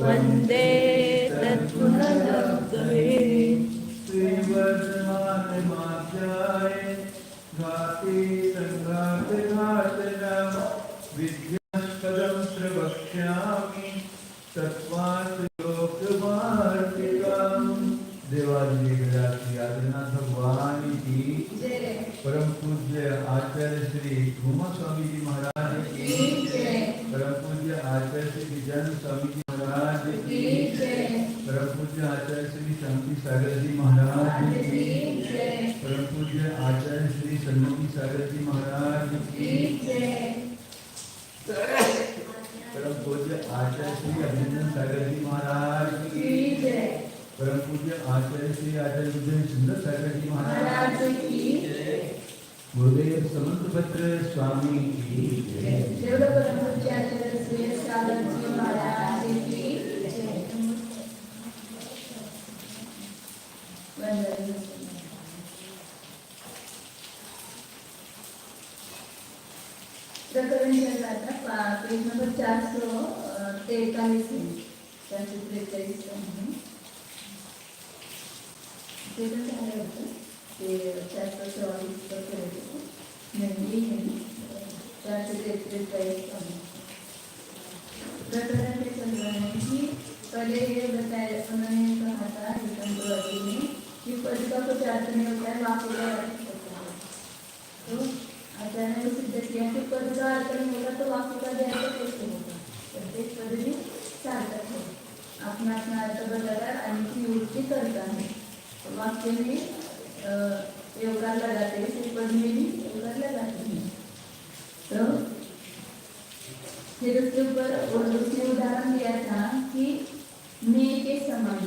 वन्दे तत्पुनरुद्धरे श्रीवर्धमानमाध्याय घाते सङ्घातघातनं विद्यास्पदं प्रवक्ष्यामि तत्त्वार्थयोगमार्गिकां। देवादिदेवता श्री आदिनाथ भगवान की परम पूज्य आचार्य श्री उमा स्वामी जी महाराज की परम पूज्य आचार्य श्री विजय स्वामी जी महाराज की परम पूज्य आचार्य श्री शांति सागर जी महाराज की परम पूज्य आचार्य श्री सन्मुखी सागर जी महाराज की परम पूज्य आचार्य श्री अभिनंदन सागर जी महाराज की परम पूज्य आचार्य श्री आचार्य विजय सुंदर सागर जी महाराज की गुरुदेव समंतभद्र स्वामी की परम पूज्य आचार्य श्री सागर जी महाराज की प्रकरण चल रहा था पेज नंबर 443 में 443 ते 424 पर नहीं 443 प्रकरण में चल रहा है कि पहले ये बताया उन्होंने कहा था ने कि पद का कुछ अर्थ नहीं होता है वाक्य का अर्थ होता है। तो आचार्य ने सिद्ध किया कि पद का अर्थ नहीं होगा तो वाक्य का भी अर्थ कैसे होगा। प्रत्येक पद भी सार्थक है, अपना अपना अर्थ बताकर अन्य युक्ति करता है। तो वाक्य में योगदान लगाते हैं, फिर पद में भी योगदान लगाते हैं। तो फिर उसके ऊपर और दूसरे उदाहरण दिया था कि नेय के समान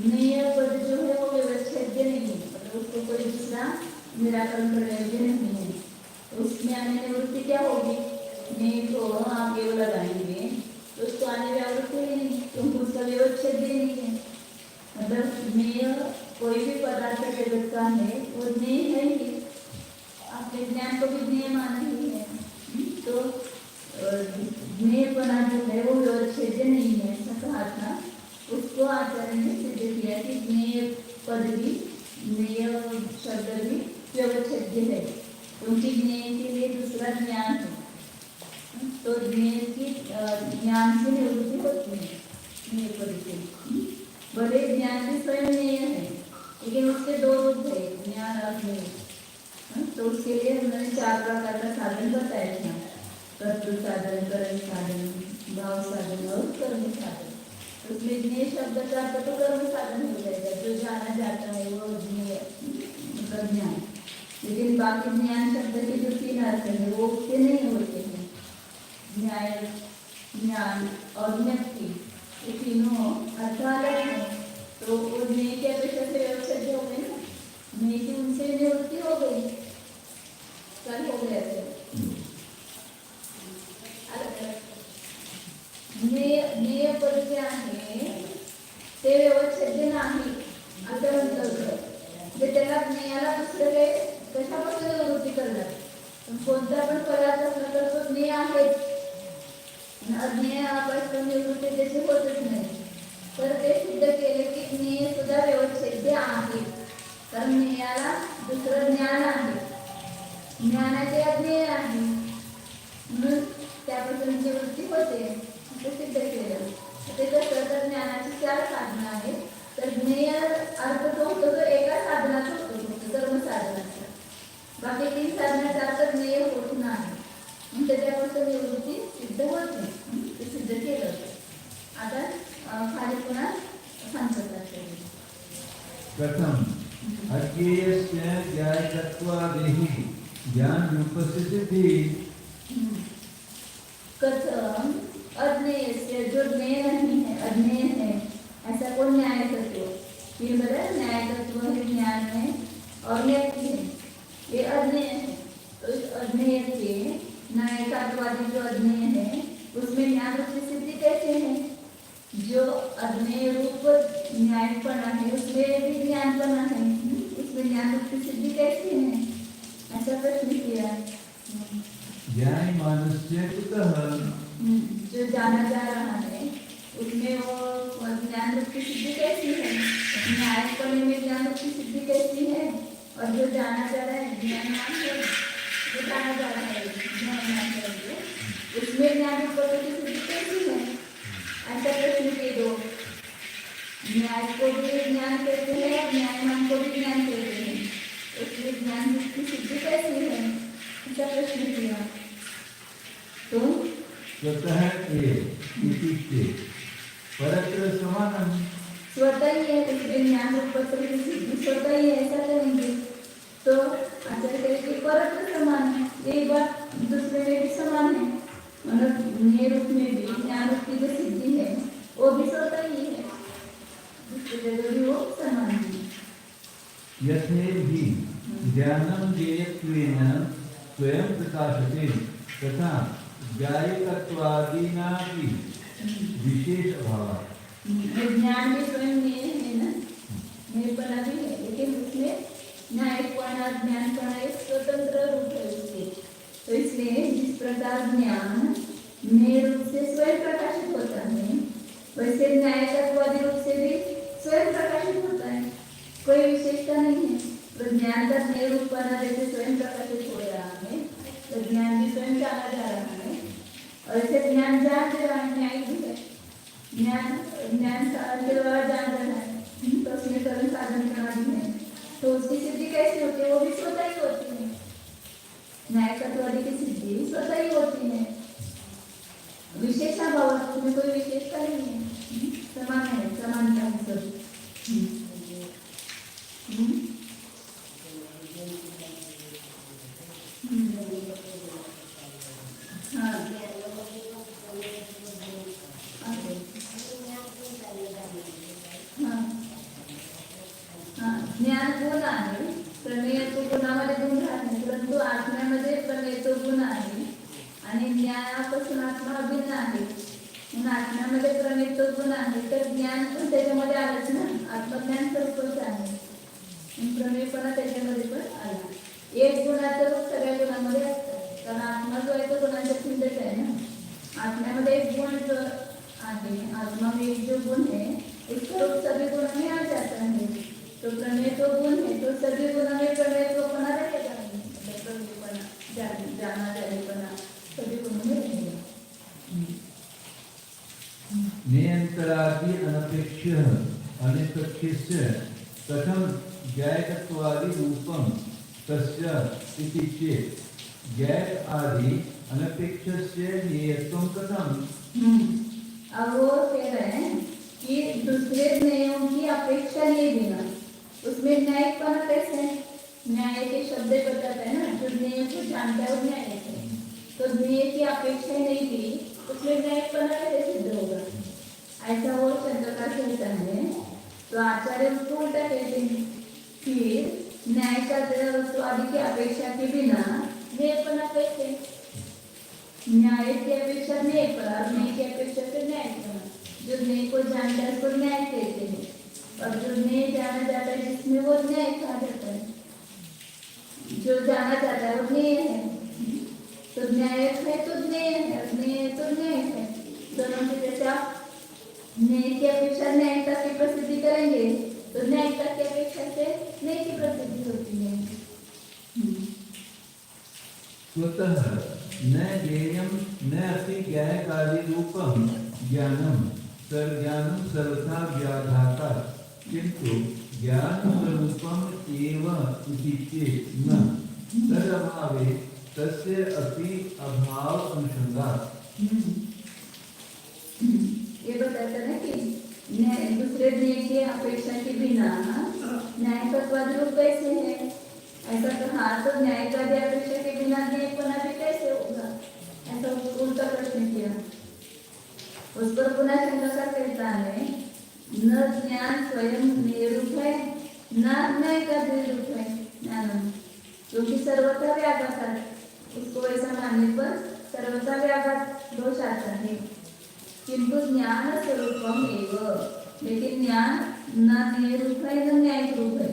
नेय पद जो है वो व्यवच्छेद्य नहीं है, मतलब उसको कोई दूसरा निराकरण करने योग्य नहीं है। तो उसमें आने निवृत्ति क्या होगी, नेय को आप योग लगाएंगे तो उसको आने व्यावृत्ति नहीं, क्योंकि उसका व्यवच्छेद्य नहीं है। मतलब नेय कोई भी पदार्थ जगत का है वो नेय है ही, आप विज्ञान को भी नेय मान रही है। तो नेयपना जो है वो व्यवच्छेद्य नहीं है, ऐसा कहा था। उसको आचार्य ने सिद्ध किया कि नेय पद भी नेय शब्द भी व्यवच्छेद्य है, क्योंकि नेय के लिए दूसरा ज्ञान है। तो नेय की ज्ञान से निवृत्ति होती है नेय पद से। भले ज्ञान भी स्वयं नेय है, लेकिन उसके दो रूप है, ज्ञान और नेय। तो उसके लिए उन्होंने 4 प्रकार का साधन बताया था, कर्तृ साधन, करण साधन, भाव साधन और कर्म साधन। उसमें ज्ञेय शब्द का अर्थ तो कर्म साधन हो जाएगा, जो जाना जाता है वो ज्ञेय मतलब ज्ञान। लेकिन बाकी ज्ञान शब्द के जो 3 अर्थ है वो उसके नहीं होते हैं। न्याय, ज्ञान और ज्ञप्ति, ये तीनों अर्थ अलग हैं। तो वो ज्ञेय की अपेक्षा से व्यवस्थित हो गए ना, ज्ञेय की उनसे निवृत्ति हो गई, कल हो गया थे ज्ञेय पद जे आहे ते व्यवच्छेद्य नाही असं म्हटलं होतं. जे त्याला ज्ञेयाला दुसरं काही कशापासून निवृत्ती करणार, कोणता पण पदार्थ असला तर तो ज्ञेय आहेच, अज्ञेयापासून निवृत्ती त्याची होतच नाही. तर ते सिद्ध केले की ज्ञेय सुद्धा व्यवच्छेद्य आहे, कारण ज्ञेयाला दुसरं ज्ञान आहे, ज्ञानाचे अज्ञेय आहे, म्हणून त्यापासून निवृत्ती होते. सिद्ध केलं ते कसं, तर ज्ञानाची 4 साधनं आहेत. तर ज्ञेय अर्थ तो होतो तो एका साधनाचा होतो, फक्त कर्म साधनाचा. बाकी 3 साधनाचा अर्थ ज्ञेय होत नाही, म्हणून त्याच्यापासून निवृत्ती सिद्ध होते. ते सिद्ध केलं. आता खाली पुन्हा सांगतात. प्रथम अज्ञेयस्य ज्ञायकत्वादेहि ज्ञान रूपस्य सिद्धि। कथम अज्ञेयस्य, जो ज्ञेय नहीं है, अज्ञेय है, ऐसा कोई न्याय तत्व, ये बता न्याय तत्व है, ज्ञान है और ज्ञप्ति है, ये अज्ञेय है। तो इस अज्ञेय के न्यायकत्वादी जो अज्ञेय है उसमें ज्ञान रूप की सिद्धि कैसे है। जो अज्ञेय रूप न्यायपना है उसमें भी ज्ञानपना है, उसमें ज्ञान रूप की सिद्धि कैसे है, ऐसा प्रश्न किया। ज्ञान मानस्य कुतः, जो जाना जा रहा है उसमें में वो ज्ञान रूप की सिद्धि कैसी है, न्यायपने में ज्ञान रूप की सिद्धि कैसी है, और जो जाना जा रहा है ज्ञानवान है, जो जाना जा रहा है ज्ञानवान है, उसमें ज्ञान रूप की सिद्धि कैसी है। ऐसा प्रश्न के दो, न्याय को भी ज्ञान कहते हैं और न्यायवान को भी ज्ञान कहते हैं, उसमें ज्ञान रूप की सिद्धि कैसी है, ऐसा प्रश्न किया। तो स्वतः परत्र समानम, स्वतः ही है, उसमें ज्ञान रूप पत्र की सिद्धि स्वतः ही है, ऐसा करेंगे तो आचार्य कहेंगे परत्र समान है, एक बात दूसरे में भी समान है, मतलब न्याय रूप में भी ज्ञान रूप की जो सिद्धि है वो भी स्वतः ही है, दूसरे जगह भी वो समान है। यथेहि ज्ञानम ज्ञेयत्वेन स्वयं प्रकाशते तथा ज्ञायकत्वादीनापि विशेष अभाव। ज्ञान भी स्वयं ज्ञेय है ना, ज्ञेयपना भी है, लेकिन उसमें न्यायपना ज्ञानपना एक स्वतंत्र रूप है उसके, तो इसलिए जिस प्रकार ज्ञान ज्ञेय रूप से स्वयं प्रकाशित होता है, वैसे न्यायकत्वादी रूप से भी स्वयं प्रकाशित होता है, कोई विशेषता नहीं है। तो ज्ञान का ज्ञेय रूपपना जैसे स्वयं प्रकाशित हो रहा है, तो ज्ञान भी स्वयं जाना जा रहा है, और ऐसे ज्ञान जान दे रहा है, न्याय भी है, ज्ञान ज्ञान के द्वारा जान रहा है, तो उसमें कर्म साधन प्रणाली है, तो उसकी सिद्धि कैसी होती है, वो भी स्वतः ही होती है, न्यायकत्वादी की सिद्धि स्वतः ही होती है, विशेषता भाव उसमें कोई विशेषता नहीं है, समान है, समानता है सब। ज्ञान गुण आहे, प्रमेय तो गुणामध्ये गुण राहते, परंतु आत्म्यामध्ये प्रमेय तो गुण आहे आणि ज्ञानापासून आत्मा अभिन्न आहे, म्हणून आत्म्यामध्ये प्रमेय तो गुण आहे, तर ज्ञान पण त्याच्यामध्ये आलंच ना, आत्मज्ञान स्वरूपच आहे, प्रमेयपणा त्याच्यामध्ये पण आला, एक गुणाचं रूप सगळ्या गुणामध्ये असतं, कारण आत्मा जो आहे तो गुणांचा खिंडच आहे ना, आत्म्यामध्ये एक गुण जो आहे, आत्मा में एक जो गुण है उसका रूप सभी गुणों में आ जाता है, तो प्रमेय तो गुण है, तो सभी गुणों में प्रमेय तो बना रहेगा, जाना जानेपना सभी गुणों में रहेगा। नियंत्रादि अनपेक्ष्य अनपेक्ष्यस्य कथम ज्ञायकत्वादि रूपम तस्य इति चेत् ज्ञाय आदि अनपेक्षस्य नियत्वं कथम। अब वो कह रहे हैं कि दूसरे न्यायों की अपेक्षा नहीं बिना, उसमें न्यायपना कैसे, न्याय के शब्द बताते हैं ना, जो न्याय को जानता है वो न्याय है, तो न्याय की अपेक्षा नहीं भी, उसमें न्यायपना कैसे सिद्ध होगा, ऐसा वो शंकर कहता है, तो आचार्य उसको उल्टा कहते हैं, फिर न्याय का वस्तुवादी की अपेक्षा के बिना न्यायपना कैसे, न्याय की अपेक्षा न्याय पर, न्याय की अपेक्षा से न्याय पर, जो न्याय को जानता है उसको न्याय कहते हैं, और जो न्याय जाना जाता है जिसमें वो न्याय कहा जाता है, जो जाना जाता है वो न्याय है, तो न्याय है तो न्याय है, न्याय तो न्याय है, दोनों की जैसे आप न्याय की अपेक्षा न्यायता की प्रसिद्धि करेंगे, तो न्यायता की अपेक्षा से न्याय की प्रसिद्धि होती है। स्वतः न ज्ञेयं न अपि ज्ञायकादि रूपं ज्ञानं सर्वज्ञानं सर्वथा व्याघाता, किंतु ज्ञान स्वरूपम एव इति चेत् न तदभावे तस्य अपि अभाव अनुसंगात्। ये बताता है कि दूसरे न्याय की अपेक्षा के बिना न्यायकत्वादी रूप कैसे है, ऐसा कहा, तो न्यायवादी अपेक्षा के बिना न्यायपना भी कैसे होगा, ऐसा उल्टा प्रश्न किया, उस पर पुनः शंकर कहता है, न ज्ञान स्वयं न्याय रूप है, न न्याय का रूप है ज्ञान, क्योंकि सर्वथा व्याघात है, उसको ऐसा मानने पर सर्वथा व्याघात दोष आता है, किंतु ज्ञान स्वरूपम एव, लेकिन ज्ञान न न्याय रूप है न न्याय रूप है,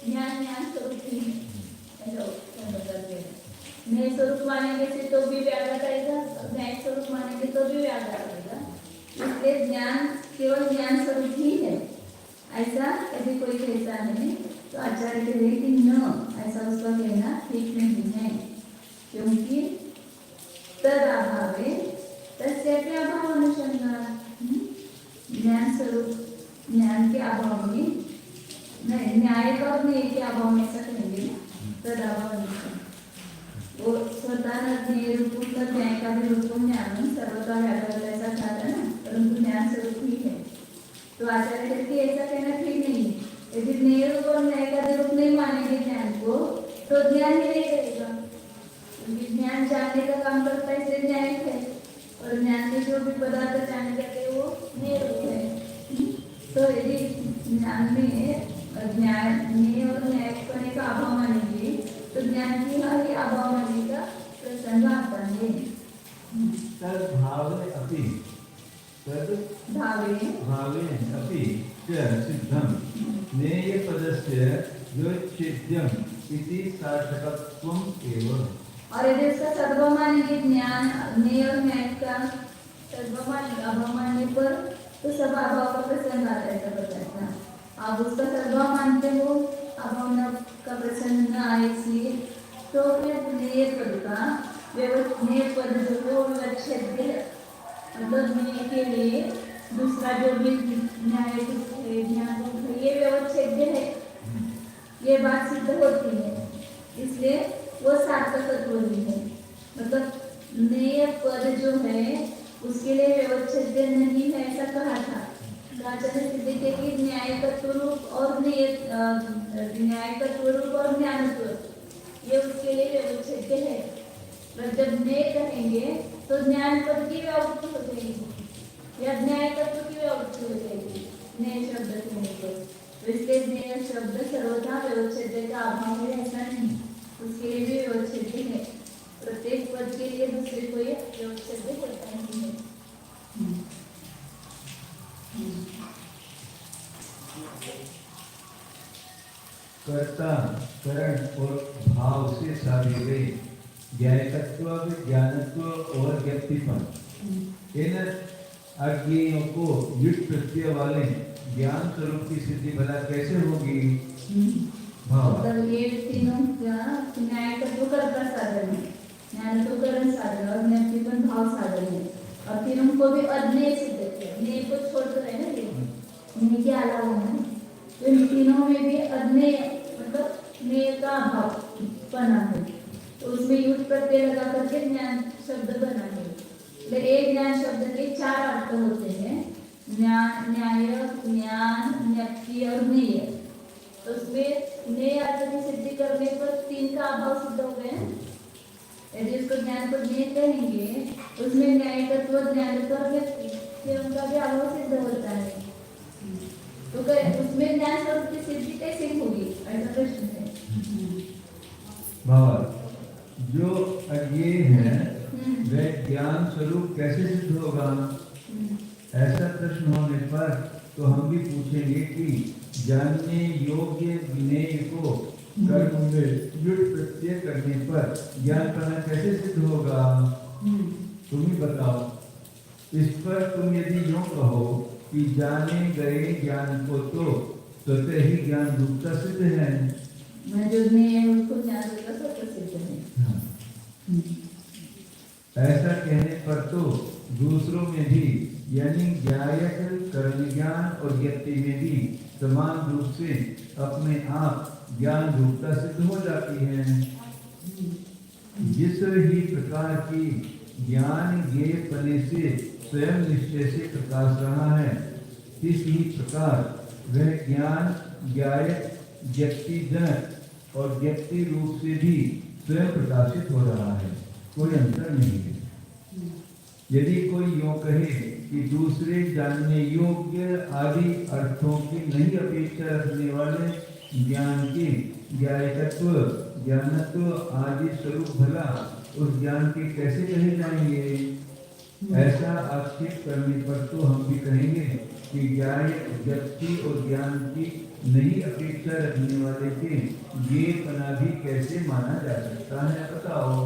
ज्ञान ज्ञान स्वरूप ही है, न्याय स्वरूप मानेंगे से तो भी व्याघात आएगा, न्याय स्वरूप मानेंगे तो भी व्याघात आएगा, इसलिए ज्ञान केवल ज्ञान स्वरूप ही है, ऐसा यदि कोई कहता है तो आचार्य कहते हैं कि न, ऐसा उसका कहना ठीक नहीं है, क्योंकि तद अभावे तस्यापि अभाव अनुसंधान। ज्ञान स्वरूप ज्ञान के अभाव में नहीं, न्याय का और न्याय के अभाव में ऐसा कहेंगे ना, तद अभाव अनुसंधान। वो स्वतः ज्ञेय रूप न्याय का भी रूप ज्ञान सर्वथा व्यापक ऐसा था ना, परंतु ज्ञान स्वरूप ही है। तो आचार्य कहते ऐसा कहना ठीक नहीं है। यदि ज्ञेय रूप और न्याय का रूप नहीं मानेंगे ज्ञान को तो ज्ञान ही नहीं रहेगा, क्योंकि ज्ञान जानने का काम करता है, इसलिए न्याय है, और ज्ञान में जो भी पदार्थ जाने जाते हैं वो न्याय रूप है। तो यदि ज्ञान में न्याय और न्यायपने का अभाव मानेंगे तो ज्ञान की ही अभाव मानने का प्रसंग आता है। तद्भावे अपि भावे च सिद्धं ज्ञेयपदस्य व्युच्छेद्यम् इति सार्थकत्वम् एव। और यदि उसका सद्भाव मानेंगे, ज्ञान ज्ञेय और न्याय का सद्भाव मानेंगे, अभाव मानने पर तो सब अभाव का प्रसंग आता है, ऐसा बताया। आप उसका सद्भाव मानते हो, अभाव का प्रसंग न आए, इसलिए तो फिर ज्ञेय पद का ज्ञेय पद जो वो व्यच्छेद्य है, मतलब न्याय के लिए दूसरा जो भी न्याय ज्ञान ये व्यवच्छेद्य है, ये बात सिद्ध होती है, इसलिए वो सार्थकत्व भी है। मतलब न्याय पद जो है उसके लिए व्यवच्छेद्य नहीं है, ऐसा कहा था। आचार्य सिद्ध के कि न्यायिकत्व रूप और न्यायिकत्व रूप और ज्ञानत्व ये उसके लिए व्यवच्छेद्य है। पर जब न्याय कहेंगे तो ज्ञान पद की व्यावृत्ति हो जाएगी या न्याय तत्व की व्यावृत्ति हो जाएगी न्याय शब्द कहने पर। तो इसलिए न्याय शब्द सर्वथा व्यवच्छेद्य का अभाव है, ऐसा नहीं, उसके लिए भी व्यवच्छेद्य है। प्रत्येक पद के लिए दूसरे को ये व्यवच्छेद्य होता नहीं है। कर्ता करण और भाव से साधे गए ज्ञायकत्व, ज्ञानत्व और व्यक्तिपन, इन अज्ञेयों को युक्त प्रत्यय वाले ज्ञान स्वरूप की सिद्धि भला कैसे होगी? मतलब ये तीनों न्यायकत्व कर्ता साधन है, ज्ञानत्व करण साधन और व्यक्तिपन भाव साधन है, और तीनों को भी अज्ञेय सिद्ध किया। न्याय को छोड़कर है ना, ये न्याय के अलावा है, तो इन तीनों में भी अज्ञेय मतलब न्याय का अभाव बना है, तो उसमें युक्त प्रत्यय लगा करके ज्ञान शब्द बना है। एक ज्ञान शब्द के चार अर्थ होते हैं, न्याय, ज्ञान, ज्ञप्ति और ज्ञेय। तो उसमें ज्ञेय अर्थ की सिद्धि करने पर तीन का अभाव सिद्ध हो गए। यदि उसको ज्ञान को ज्ञेय कहेंगे उसमें न्यायिकत्व, ज्ञानत्व और व्यक्ति उनका भी अभाव सिद्ध होता है, तो उसमें ज्ञान स्वरूप की सिद्धि कैसे होगी, ऐसा प्रश्न है। जो अज्ञेय है वह ज्ञान स्वरूप कैसे सिद्ध होगा? ऐसा प्रश्न होने पर तो हम भी पूछेंगे कि जानने योग्य ज्ञेय को कर्म में युक्त प्रत्यय करने पर ज्ञान करना कैसे सिद्ध होगा? तुम ही बताओ। इस पर तुम यदि यूं कहो कि जाने गए ज्ञान को तो स्वतः ही ज्ञान रूपता सिद्ध है, मैं जो ज्ञेय है उसको ज्ञान रूपता स्वतः सिद्ध है। ऐसा कहने पर तो दूसरों में भी यानी ज्ञायक, कर्म ज्ञान और व्यक्ति में भी समान रूप से अपने आप ज्ञान रूपता सिद्ध हो जाती है। जिस ही प्रकार की ज्ञान ज्ञेयपने से स्वयं निश्चय से प्रकाश रहा है, इस ही प्रकार वह ज्ञान ज्ञायक, व्यक्तिगत और व्यक्ति रूप से भी स्वयं प्रकाशित हो रहा है, कोई अंतर नहीं है। यदि कोई यूं कहे कि दूसरे जानने योग्य आदि अर्थों की नहीं अपेक्षा रखने वाले ज्ञान के ज्ञायकत्व, ज्ञानत्व आदि स्वरूप भला उस ज्ञान के कैसे कहे जाएंगे? ऐसा आक्षेप करने पर तो हम भी कहेंगे कि ज्ञायक, व्यक्ति और ज्ञान की नहीं अपेक्षा रखने वाले के ज्ञेयपना भी कैसे माना जा सकता है, बताओ।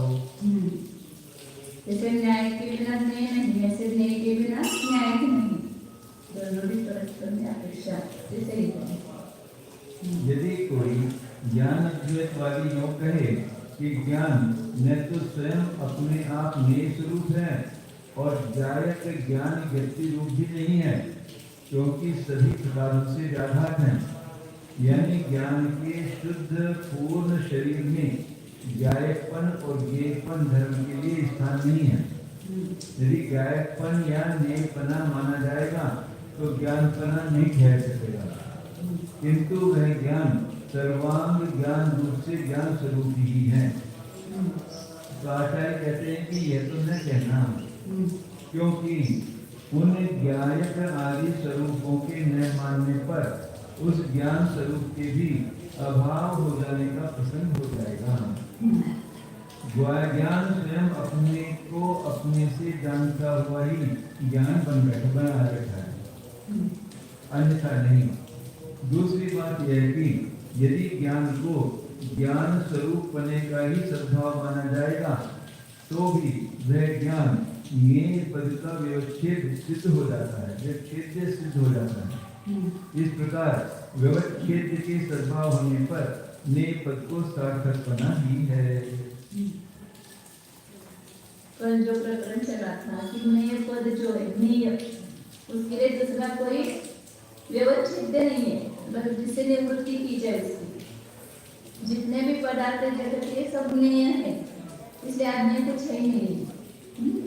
जैसे न्याय के बिना ज्ञेय नहीं, ऐसे ज्ञेय के बिना न्याय नहीं। विरोधी परस्पर में अपेक्षा से सही है। यदि कोई ज्ञान अद्वैतवादी योग कहे कि ज्ञान न तो स्वयं अपने आप में स्वरूप है और जायक ज्ञान व्यक्ति रूप भी नहीं है, क्योंकि सभी प्रकारों से व्याघात हैं, यानी ज्ञान के शुद्ध पूर्ण शरीर में ज्ञायकपन और ज्ञेयपन धर्म के लिए स्थान नहीं है। यदि ज्ञायकपन या ज्ञेयपना माना जाएगा तो ज्ञानपना नहीं ठहर सकेगा, किंतु वह ज्ञान सर्वांग ज्ञान रूप से ज्ञान स्वरूप ही है। तो आचार्य कहते हैं कि यह तो न कहना, क्योंकि उन ज्ञायक आदि स्वरूपों के न मानने पर उस ज्ञान स्वरूप के भी अभाव हो जाने का प्रसंग हो जाएगा। ज्ञान स्वयं अपने को अपने से जानता हुआ ही ज्ञान बना बैठा है, अन्यथा नहीं। दूसरी बात यह है कि यदि ज्ञान को ज्ञान स्वरूप बने का ही सद्भाव माना जाएगा तो भी वह ज्ञान ज्ञेय पद का व्यवच्छेद सिद्ध हो जाता है, व्यवच्छेद सिद्ध हो जाता है। इस प्रकार व्यवच्छेद के सद्भाव होने पर ज्ञेय पद को सार्थक बना ही है। कल जो प्रकरण चला था कि ज्ञेय पद जो है ज्ञेय, उसके लिए दूसरा कोई व्यवच्छेद नहीं है, मतलब जिससे निवृत्ति की जाए उसकी। जितने भी पदार्थ जगत के सब ज्ञेय है, इसलिए आदमी कुछ है ही नहीं।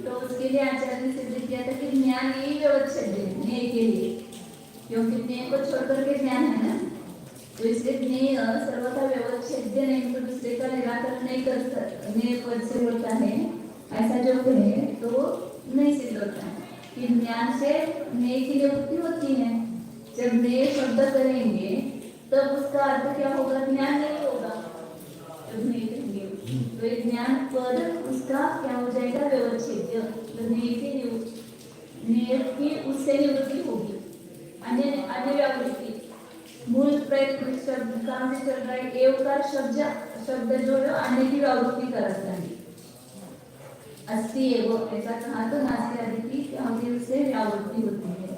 तो उसके लिए आचार्य ने सिद्ध किया था कि ज्ञान यही व्यवच्छेद है ज्ञेय के लिए, क्योंकि ज्ञेय को छोड़कर के ज्ञान है ना, तो इसलिए ज्ञेय सर्वथा व्यवच्छेद नहीं, तो दूसरे का निराकरण नहीं कर सकता। ज्ञेय पद से होता है ऐसा जो कहे तो नहीं सिद्ध होता है कि ज्ञान से ज्ञेय की निवृत्ति होती है। जब ज्ञेय शब्द करेंगे तब उसका अर्थ क्या होगा, ज्ञान नहीं होगा। जब ज्ञेय कहेंगे तो एक ज्ञान पद उसका क्या हो जाएगा, व्यवच्छेद्य। ज्ञेय की उससे निवृत्ति होगी, अन्य व्यावृत्ति। मूल प्रयत्न शब्द कहाँ से चल रहा है, एवकार शब्द जो है अन्य की व्यावृत्ति कराता है। अस्ति एवो ऐसा कहा तो नास्ति आदि की क्योंकि उससे व्यावृत्ति होती है।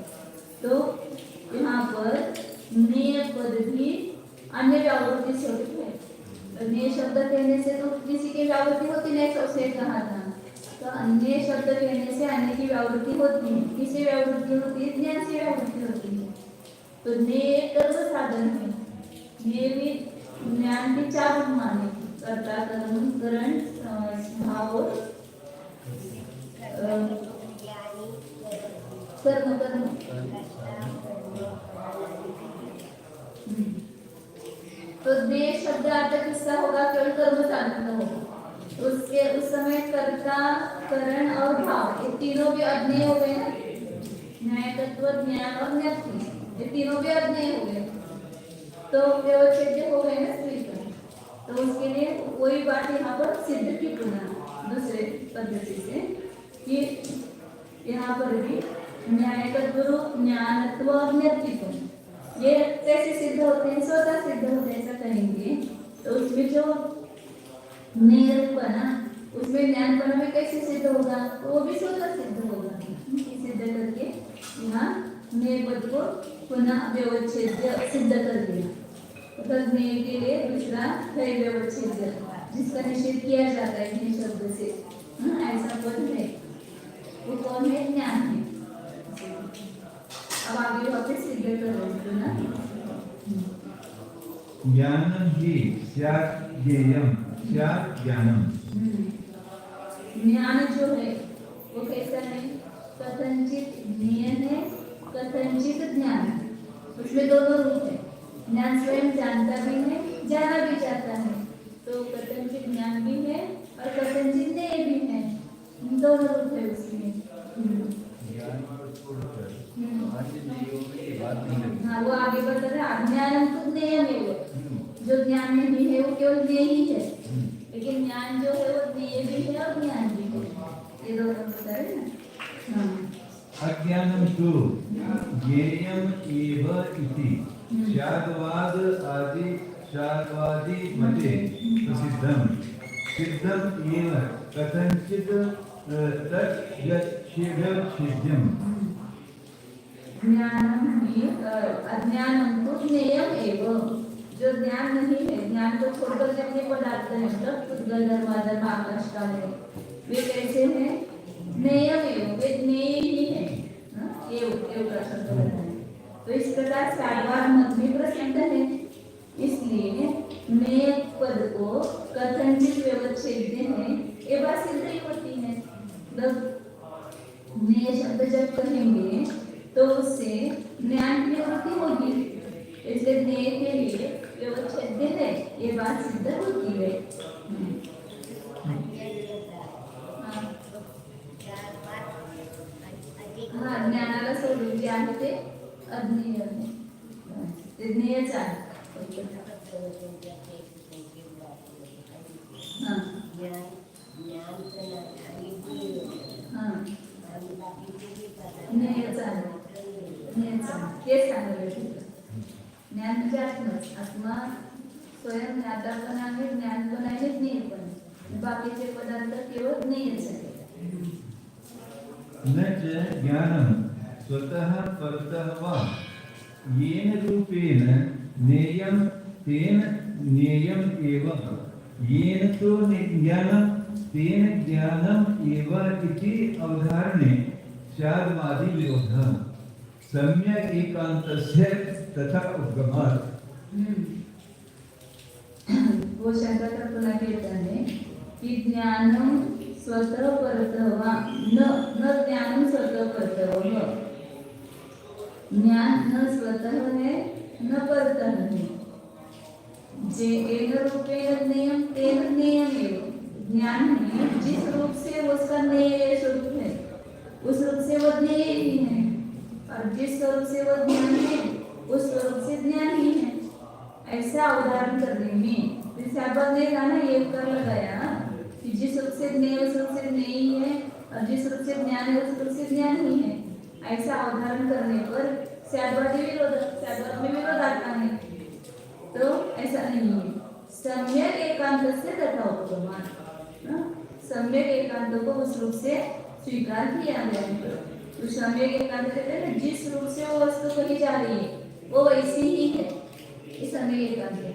तो यहाँ पर ज्ञेय पद भी अन्य व्यावृत्ति से होती है। ज्ञेय शब्द कहने से तो किसी की व्यावृत्ति होती नहीं, सबसे कहा था। तो अन्य शब्द कहने से अन्य की व्यावृत्ति होती है। किसी व्यावृत्ति होती है, ज्ञान से व्यावृत्ति होती है। तो ज्ञेय कर्म साधन है। ज्ञेय भी ज्ञान के चार रूप माने, कर्ता, कर्म, करण, भाव और कर्म। तो ज्ञेय शब्द अर्थ किसका होगा, केवल कर्म साधन का होगा। उसके उस समय कर्ता, करण और भाव, ये तीनों भी अज्ञेय हो गए ना। न्याय तत्व, ज्ञान और ज्ञप्ति, ये तीनों भी अज्ञेय हो गए, तो व्यवच्छेद्य हो गए ना स्त्री का। तो उसके लिए कोई बात यहाँ पर सिद्ध की पुनः दूसरे पद्धति से कि यहाँ पर भी न्याय तत्व, ज्ञानत्व और ज्ञप्तित्व ये कैसे सिद्ध होते हैं, स्वतः सिद्ध होते हैं ऐसा कहेंगे। तो उसमें जो ज्ञेयपना, उसमें ज्ञानपना में कैसे सिद्ध होगा, तो वो भी स्वतः सिद्ध होगा। सिद्ध करके यहाँ ज्ञेय पद को पुनः व्यवच्छेद्य सिद्ध कर दिया। तो ज्ञेय के लिए दूसरा है व्यवच्छेद्य, जिसका निषेध किया जाता है ज्ञेय शब्द से। ऐसा पद है, वो कौन है, ज्ञान है। अब आगे वापस सिद्ध कर रहे ना, ज्ञानम ही स्यात् ज्ञेयम स्यात् ज्ञानम। ज्ञान जो है वो कैसा है, कथनचित ज्ञेय है, कथनचित ज्ञान है। उसमें दोनों रूप है। ज्ञान स्वयं जानता भी है, जाना भी चाहता है। तो कथनचित ज्ञान भी है और कथनचित ज्ञेय भी है, दोनों रूप है उसमें। हाँ, वो आगे बढ़ रहा है। अज्ञान तो ज्ञेय है, वो जो ज्ञान में भी है वो केवल ज्ञेय ही है, लेकिन ज्ञान जो है वो ज्ञेय भी है और ज्ञान भी है, ये दोनों बता रहे ना। अज्ञानम तु ज्ञेयम एव इति शाद्वाद आदि शाद्वादी मते प्रसिद्धम सिद्धम एव कथनचित तत् यच्छेदच्छेद्यम। ज्ञानम ही अज्ञानम तो ज्ञेयम एवं, जो ज्ञान नहीं है, ज्ञान को छोड़कर जितने पदार्थ हैं, मतलब पुद्गल धर्माधर्म आकाश काल है, वे कैसे हैं? ज्ञेयम एवं, वे ज्ञेय ही है। एवं का शब्द बनता है। तो इस प्रकार सारवार मत में प्रसिद्ध है। इसलिए ज्ञेय पद को कथनचित व्यवच्छेद्य है ये बात सिद्ध ही होती है। ज्ञेय शब्द जब कहेंगे तो उससे ज्ञान की निवृत्ति होगी, इसलिए ज्ञेय के लिए व्यवच्छेद्य है ये बात सिद्ध होती है। हाँ, ज्ञानाला सोडून जे आहे ते अज्ञेय आहे, ते ज्ञेयच आहे। ज्ञान म्हणजे आत्मा स्वयं ज्ञाता पण आहे, ज्ञान पण आहे, ज्ञेय पण आहे। बाकीचे पदार्थ केवळ ज्ञेयच आहे। न च ज्ञानं स्वतः परतः वा येन रूपेण ज्ञेयं तेन ज्ञेयम् एव, येन तो ज्ञानं तेन ज्ञानम् एव इति अवधारणे स्याद्वादि विरोधः सम्यक् एकान्तस्य तथा उद्गमात्। वो शंका पुन्हा कीर्तने की ज्ञानम स्वतः परतः वा न ज्ञानम स्वतः परतः वा, ज्ञान न स्वतः है न परतः है। जे एक रूपेण ज्ञेयं तेन ज्ञेयम् एव, ज्ञान है जिस रूप से उसका ज्ञेय स्वरूप है उस रूप से वह ज्ञेय ही है, और जिस स्वरूप से वह ज्ञान है उस स्वरूप से ज्ञान ही है। ऐसा उदाहरण करने में जैसे आपने देखा ना, ये कर लगाया कि जिस रूप से ज्ञेय उस रूप से ज्ञेय ही है, और जिस रूप से ज्ञान है उस रूप से ज्ञान ही है। ऐसा उदाहरण करने पर स्याद्वाद में विरोध आता है, तो ऐसा नहीं है। सम्यक एकांत से तथा उपगमान, सम्यक एकांत को उस रूप से स्वीकार किया गया है। तो सम्यक एकांत कहते हैं जिस रूप से वो वस्तु कही जा रही है वो वैसी ही है, ये सम्यक एकांत है।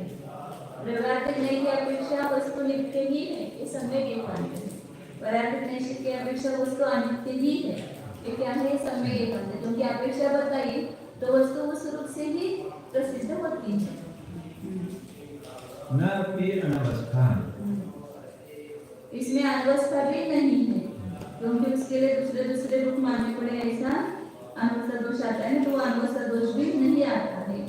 प्रवर्तित नहीं की अपेक्षा वस्तु नित्य ही है, ये सम्यक एकांत है। परावर्तित नहीं की अपेक्षा वस्तु अनित्य ही है, ये क्या है? सम्यक एकांत है। क्योंकि अपेक्षा बताइए तो वस्तु उस रूप से ही प्रसिद्ध होती है। न अपि अनवस्था, इसमें अनवस्था भी नहीं है, क्योंकि उसके लिए दूसरे रूप मानने पड़े, ऐसा अनवस्था दोष आता है, तो अनवस्था दोष भी नहीं आता है।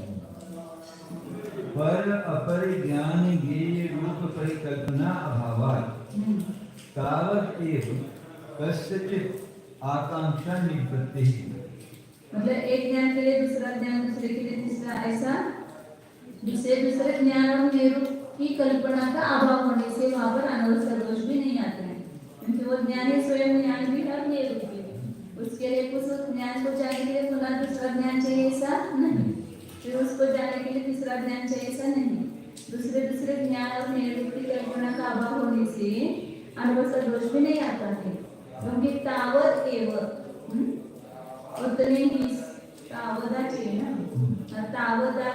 पर अपरिज्ञान ज्ञेय रूप परिकल्पना अभावात् तावत् एव कस्यचित् आकांक्षा निवृत्तिः। मतलब एक ज्ञान के लिए दूसरा ज्ञान, दूसरे के लिए तीसरा, ऐसा दूसरे ज्ञान और निरूप की कल्पना का अभाव होने से वहाँ पर अनवस्था दोष भी नहीं आता है, क्योंकि वो ज्ञान ही स्वयं ज्ञान भी है, निरूप भी है। उसके लिए कुछ ज्ञान को जानने के लिए पुनः दूसरा ज्ञान चाहिए, ऐसा नहीं। फिर उसको जानने के लिए तीसरा ज्ञान चाहिए, ऐसा नहीं। दूसरे ज्ञान और निरूप की कल्पना का अभाव होने से अनवस्था दोष भी नहीं आता है, क्योंकि तावत एवं उतने ही तावदा चाहिए ना, तावदा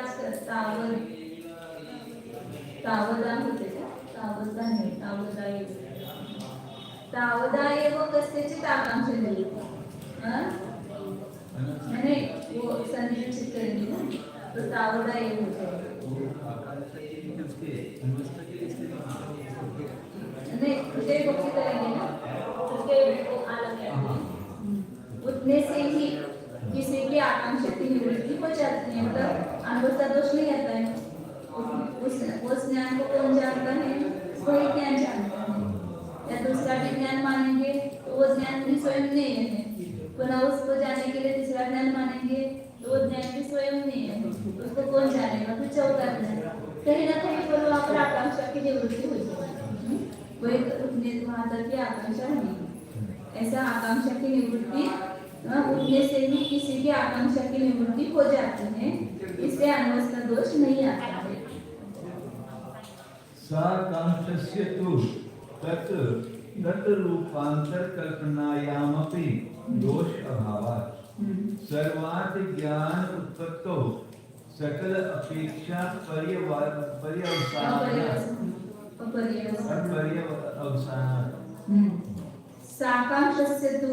होते का तावदा नहीं, तावदा एवं कस्यचित् आकांक्षा नहीं, मैंने वो संरक्षित करेंगे ना, तो तावदा एवं होता है नहीं, उसे भक्ति करेंगे ना, उसके वो अलग है। उतने से ही किसी की आकांक्षा की निवृत्ति हो जाती है, मतलब अनवस्था दोष नहीं आता है। उस ज्ञान को कौन जानता है? वही ज्ञान जानता है। या दूसरा भी ज्ञान मानेंगे तो वो ज्ञान भी स्वयं नहीं है, पुनः उसको जानने के लिए तीसरा ज्ञान मानेंगे तो वो ज्ञान भी स्वयं नहीं है, उसको कौन जानेगा? फिर चौथा ज्ञान, कहीं ना कहीं पर वहाँ पर आकांक्षा की निवृत्ति हो जाएगी। वही उतने वहाँ तक की आकांक्षा नहीं, ऐसा आकांक्षा की निवृत्ति उठने से ही किसी की आकांक्षा की निवृत्ति हो जाती है, इससे अनवस्था दोष नहीं आता है। साकांक्षस्य तु तत् रूपांतर कल्पनायामपि दोष अभावात् सर्वार्थ ज्ञान उत्पत्तो सकल अपेक्षा पर्यवसान साकांक्षस्य तु,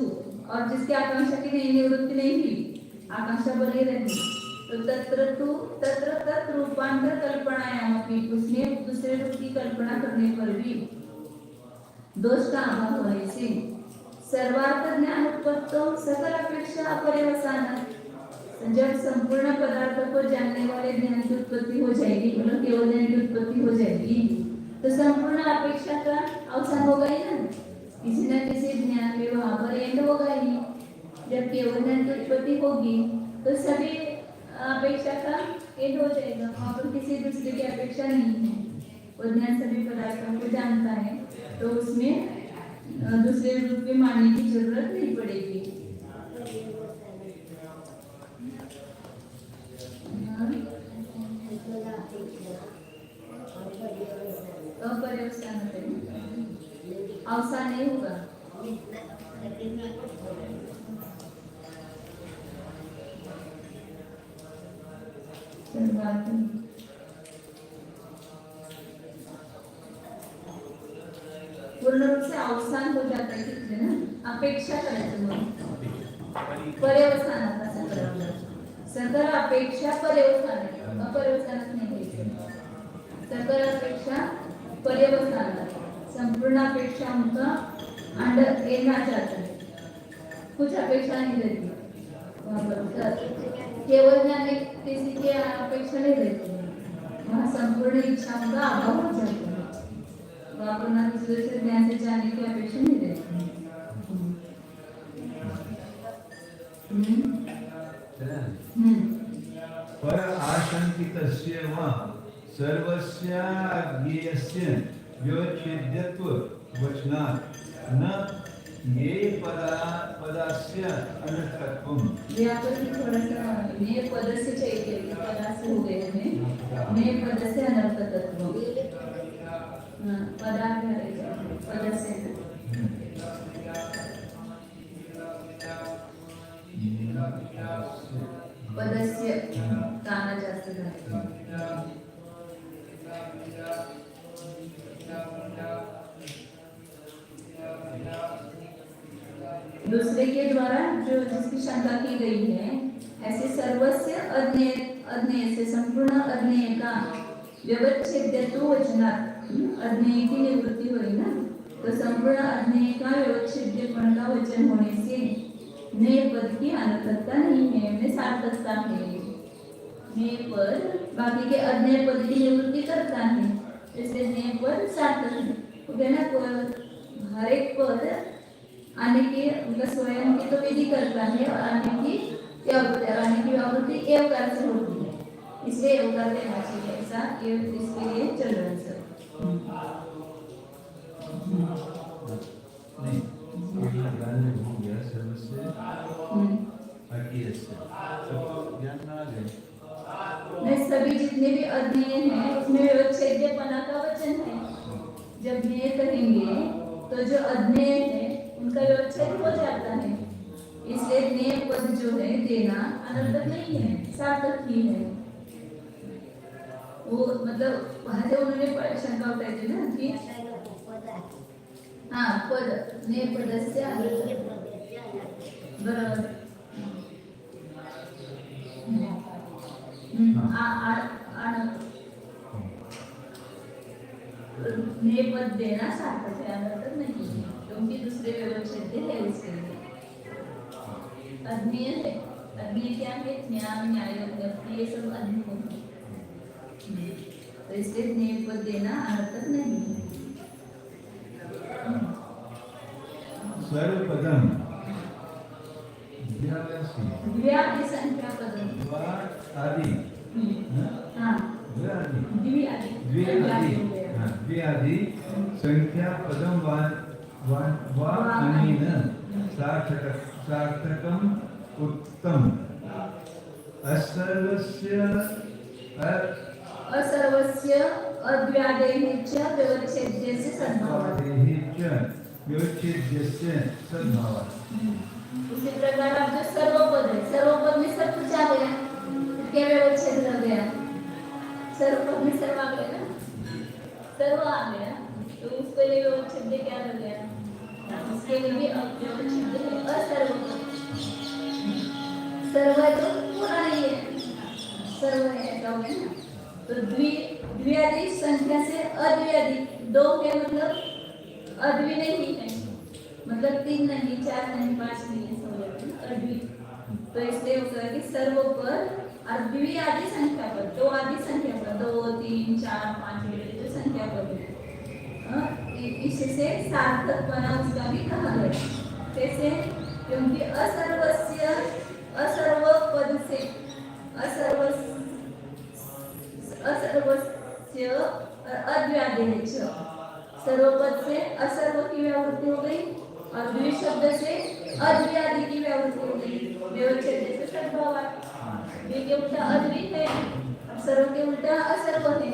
और जिसकी आकांक्षा की नहीं निवृत्ति नहीं हुई, आकांक्षा बनी रही, तो तत्र तत् रूपांतर कल्पनायाम अपि, उसने दूसरे रूप की कल्पना करने पर भी दोष का अभाव होने से सर्वार्थ ज्ञान उत्पत्तो सकल अपेक्षा पर्यवसान, जब संपूर्ण पदार्थ को जानने वाले ज्ञान की उत्पत्ति हो जाएगी, मतलब केवल ज्ञान की उत्पत्ति हो जाएगी, तो संपूर्ण अपेक्षा का अवसान होगा ही ना, किसी न किसी ज्ञान में वहां पर एंड होगा ही। जब केवल ज्ञान की उत्पत्ति होगी तो सभी अपेक्षा का एंड हो जाएगा, वहां पर किसी दूसरे की अपेक्षा नहीं है, वो ज्ञान सभी पदार्थों को जानता है, तो उसमें दूसरे रूप में मानने की जरूरत नहीं पड़ेगी। अपर्यवसान अवसान नहीं होगा। पूर्ण रूप से अवसान हो जाता है किसने ना, अपेक्षा करायचं म्हणून पर्यवसानाचा सकल अपेक्षा पर्यवसान आहे, अपर्यवसानच नाही घ्यायचं। सकल अपेक्षा पर्यवसान, संपूर्ण अपेक्षा उनका अंडर एना चाहता है, कुछ अपेक्षा नहीं रहती वहाँ पर, केवल ज्ञान किसी की अपेक्षा नहीं रहती, वहाँ संपूर्ण इच्छा उनका अभाव हो जाता है, वहाँ पर ना दूसरे से ज्ञान से जानने की अपेक्षा नहीं रहती। पर आशंकितस्य व सर्वस्य ज्ञेयस्य व्योच्छेद्यत्व वचनात् न ये पदास्य अनर्थत्वम्। यहाँ पर थोड़ा सा ने पदस्य चाहिए, पदास्य हो गए हैं, ने पदस्य अनर्थत्व, पदार्थ पदस्य पदस्य काना जास्त झाला। दूसरे के द्वारा जो जिसकी शंका की गई है, ऐसे सर्वस्य अज्ञेय से संपूर्ण अज्ञेय का व्यवच्छेद्यत्व वचनात्, अज्ञेय की निवृत्ति हुई ना, तो संपूर्ण अज्ञेय का व्यवच्छेद्यपन का वचन होने से नए पद की अनर्थकता नहीं है, में सार्थकता है। नए पद बाकी के अज्ञेय पद की निवृत्ति करता है, इसलिए नए पद सार्थक है। ना हर एक पद आने की उनका स्वयं की तो विधि करता है, और आने की व्यावृत्ति एवकार से होती है, इसलिए एवकार लेना चाहिए, ऐसा इसके लिए चल रहा है सब। सभी जितने भी अज्ञेय हैं उसमें व्यवच्छेद्यपना का वचन है। जब ज्ञेय कहेंगे तो जो अज्ञेय है उनका व्यवच्छेद हो जाता है, इसलिए ज्ञेय पद जो है देना अनर्थक नहीं है, सार्थक ही है। वो मतलब वहां से उन्होंने शंका उठाई थी ना कि हाँ पद ज्ञेय पदस्य बराबर पद देना सार्थक है, अनर्थक नहीं है, क्योंकि दूसरे व्यवच्छेद है इसके लिए। अज्ञेय है, अज्ञेय क्या है? ज्ञान न्याय ये सब अज्ञेय है, तो इसलिए ज्ञेय पद देना अनर्थक नहीं है। सर्वपदम द्व्यादि संख्या पदम आदि द्व्यादि संख्या पदम वा अनेन सार्थकम उत्तम असर्वस्य अद्व्यादेः च व्यवच्छेद्यस्य सद्भावात्। उसी प्रकार आप जो सर्व पद है, सर्व पद क्या व्यवच्छेद लग गया? सर्व पद में सर्व आ गया ना, सर्व आ गया, तो उसके लिए व्यवच्छेद क्या लग गया? उसके लिए भी व्यवच्छेद है असर्व पद। सर्व है तो पूरा नहीं है, सर्व है ऐसा हो गया ना। तो द्विआदि संख्या से अद्विआदि दो के मतलब अद्वि नहीं है, मतलब 3 नहीं, 4 नहीं, 5 नहीं, ऐसा हो जाता है अद्वि। तो इसलिए होगा कि सर्व पर द्विआदि संख्या पर, दो आदि संख्या पर, 2 3 4 5 जो संख्या पर है, इससे सार्थक बना उसका भी कहा गया। कैसे? क्योंकि असर्वस्य असर्व पद से असर्वस्य अद्व्यादेय सर्व पद से असर्व की व्यावृत्ति हो गई और द्वि शब्द से अद्व्यादि की व्यावृत्ति हो गई। व्यवच्छेद से सद्भाव द्वि के उल्टा अद्वि है, सर्व के उल्टा असर्व है,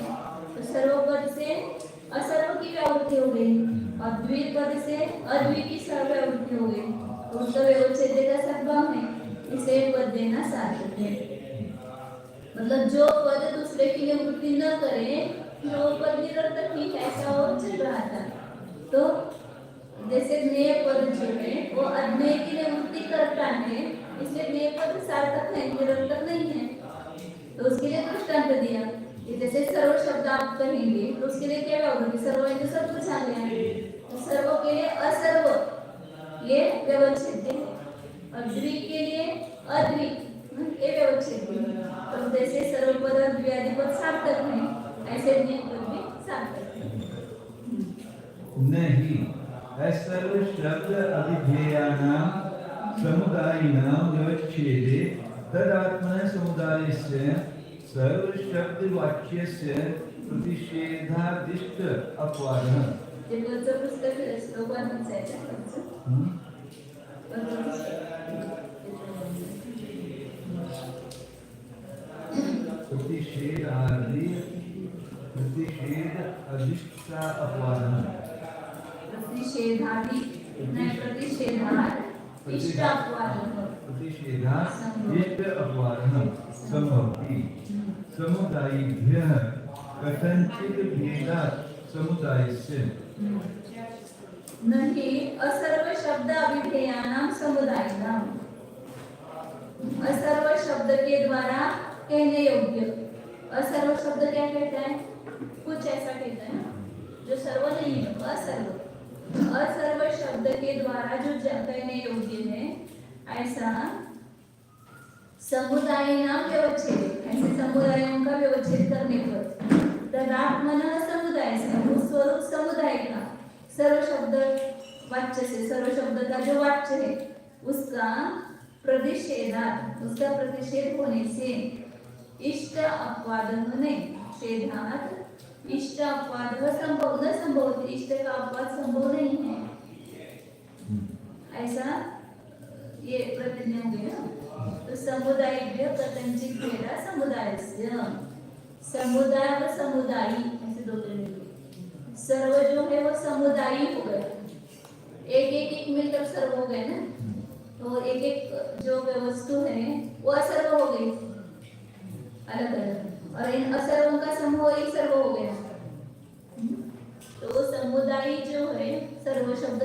तो सर्व पद से असर्व की व्यावृत्ति हो गई और द्वि पद से अद्वि की सर्वव्यावृत्ति हो गई, तो उसका व्यवच्छेद का सद्भाव है, इसे पद देना सार्थक है। मतलब जो पद दूसरे की निवृत्ति न करे वो पद निरर्थक ही ऐसा वो चल रहा था। तो जैसे ज्ञेय पद जो है वो अज्ञेय की निवृत्ति करता है, इसलिए ज्ञेय पद सार्थक है, निरर्थक नहीं है। तो उसके लिए दृष्टांत दिया कि जैसे सर्व शब्द आप कहेंगे तो उसके लिए क्या व्यावृत्ति? सर्व है तो सब कुछ आ गया, तो सर्व के लिए असर्व ये व्यवच्छेद है और द्वि के लिए अद्वि ये व्यवच्छेद है। तो जैसे सर्व पद और द्विआदि पद सार्थक है, ऐसे ज्ञेय पद भी सार्थक है। नहीं, सर्व शब्द अभिधेयानां समुदायिनां व्यवच्छेदे तदात्मन समुदायस्य सर्व शब्द वाच्यस्य प्रतिषेधादिष्ट अपवादः। जे वरचं पुस्तक श्लोकांचं आहे ना, प्रतिषेध अधिष्ठा अपवादः। प्रतिषेधादि नहीं, प्रतिषेधात् इष्ट अपवादः। प्रतिषेधात् इष्ट अपवादः संभवति। समुदायेभ्यः कथंचित् भेदात् समुदायस्य नहीं असर्व शब्द अभिधेयानां समुदायिनां, असर्व शब्द के द्वारा कहने योग्य। असर्व शब्द क्या कहता है? कुछ ऐसा कहता है ना जो सर्व नहीं है, असर्व। असर्व शब्द के द्वारा जो कहने योग्य है ऐसा समुदायिनां व्यवच्छेद, ऐसे समुदायों का व्यवच्छेद करने पर तदात्मनः समुदाय से उस स्वरूप समुदाय का सर्व शब्द वाच्य से, सर्व शब्द का जो वाच्य है उसका प्रतिषेधात्, उसका प्रतिषेध होने से इष्ट अपवाद नहीं, छेदात् इष्ट अपवाद संभव न संभवति, इष्ट का अपवाद संभव नहीं है, ऐसा ये प्रतिज्ञा हो गया। तो समुदायेभ्यः कथंचित् भेदः समुदायस्य, समुदाय व समुदायी ऐसे दो तरह। सर्व जो है वो समुदायी हो गया, एक मिलकर सर्व हो गए ना, तो एक जो वस्तु है वो असर्व हो गई अलग अलग, और इन असर्वों का समूह एक सर्व हो गया। तो समुदाय जो है सर्व शब्द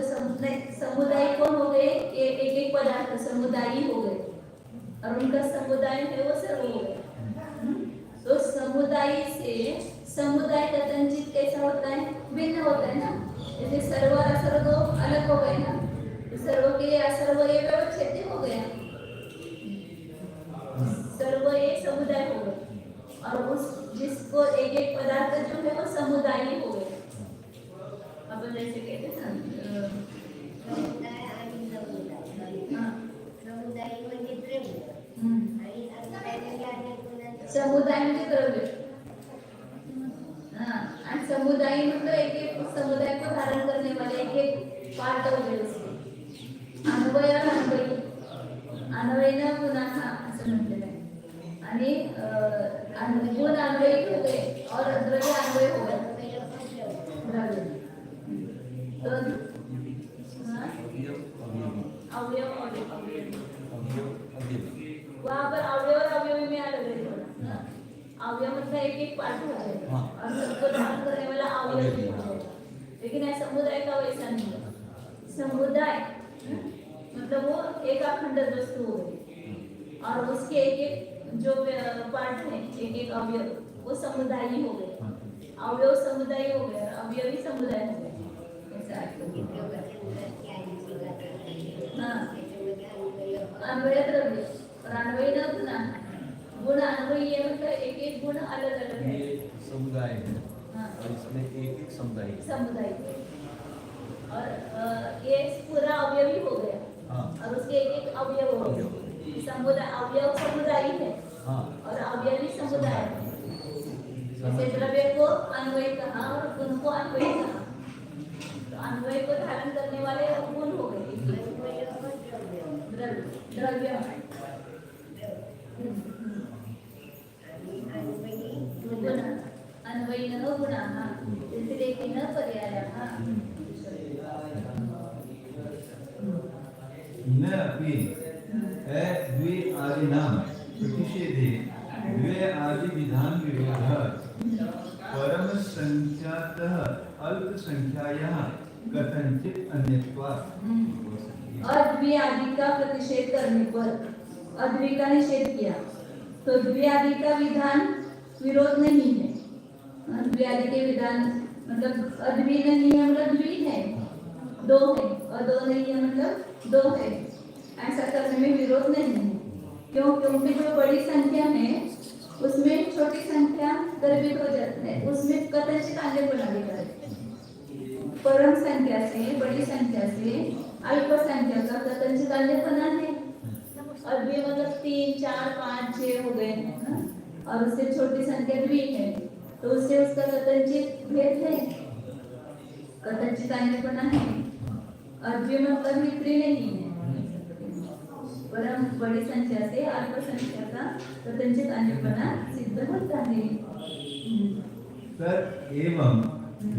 समुदाय कौन हो गए? एक पदार्थ समुदायी हो गए और उनका समुदाय है वो सर्व हो गया। तो समुदाय से समुदाय कथंचित कैसा होता है? भिन्न होता है ना, जैसे सर्व और असर्व दो अलग हो गए ना, तो सर्व के लिए असर्व ये व्यवच्छेद हो गया, सर्व ये समुदाय हो गया और उस जिसको एक पदार्थ जो है वो समुदायी हो गया। अपन जैसे कहते हैं ना समुदाय म्हणजे द्रव्य, आणि समुदाय मतलब एक समुदाय को धारण करने वाले एक पार्ट वगैरे असते। अन्वय और अन्वयी, अन्वयीनं गुणाः असं म्हटलेलं आहे, आणि गुण अन्वयी हो गए और द्रव्य अन्वय हो गए द्रव्य। तो अवयव वहाँ पर अवयव और अवयवी में अलग है थोड़ा, अवयव मतलब एक एक पार्ट हो जाएगा हाँ। और सबको धारण करने वाला अवयव भी हो जाएगा। लेकिन ऐसा समुदाय का वैसा नहीं है। समुदाय मतलब वो एक अखंड वस्तु हो गई और उसके एक एक जो पार्ट है एक एक अवयव वो समुदाय ही हो गए। अवयव समुदाय हो गए, अवयव ही समुदाय हो गए। ऐसा हाँ, अन्वय द्रव्य और अन्वय न गुण। गुण अन्वय ये मतलब एक एक गुण अलग अलग है। ये समुदाय है हाँ। और इसमें एक एक समुदाय है। समुदाय और ये पूरा अवयवी हो गया। हाँ। और उसके एक एक अवयव हो गए। समुदाय अवयव समुदाय है। हाँ। और अवयवी समुदाय है। जैसे द्रव्य को अन्वय कहा और गुण को अन्वय कहा। तो अन्वय को धारण करने वाले गुण हो गए। द्रव्य अन्वयिनः गुणाः व्यतिरेकिनः पर्यायाः। न अपि द्विआदिनां प्रतिषेधे द्वे आदि विधान विरोधः परम संख्यातः अल्प संख्यायाः कथंचित अन्यत्वात्। अद्विआदि का प्रतिषेध करने पर अद्वि का निषेध किया तो द्विआदि का विधान विरोध नहीं है। द्विआदि के विधान मतलब अद्वि नहीं है मतलब द्वि है, दो है, और दो नहीं है मतलब दो है। ऐसा करने में विरोध नहीं है। क्यों? क्योंकि जो बड़ी संख्या है उसमें छोटी संख्या द्रवित हो जाती है, उसमें कथनचित अन्य बना देता है। परम संख्या से बड़ी संख्या से अल्प संख्या का कथनचित अन्य बना है। और भी मतलब 3, 4, 5, 6 हो गए हैं और उससे छोटी संख्या द्वि है तो उससे उसका कथनचित भेद है, कथनचित अन्य बना है। और भी मतलब विपरीत नहीं है। परम बड़ी संख्या से अल्प संख्या का कथनचित अन्य बना सिद्ध होता है। तत् एवं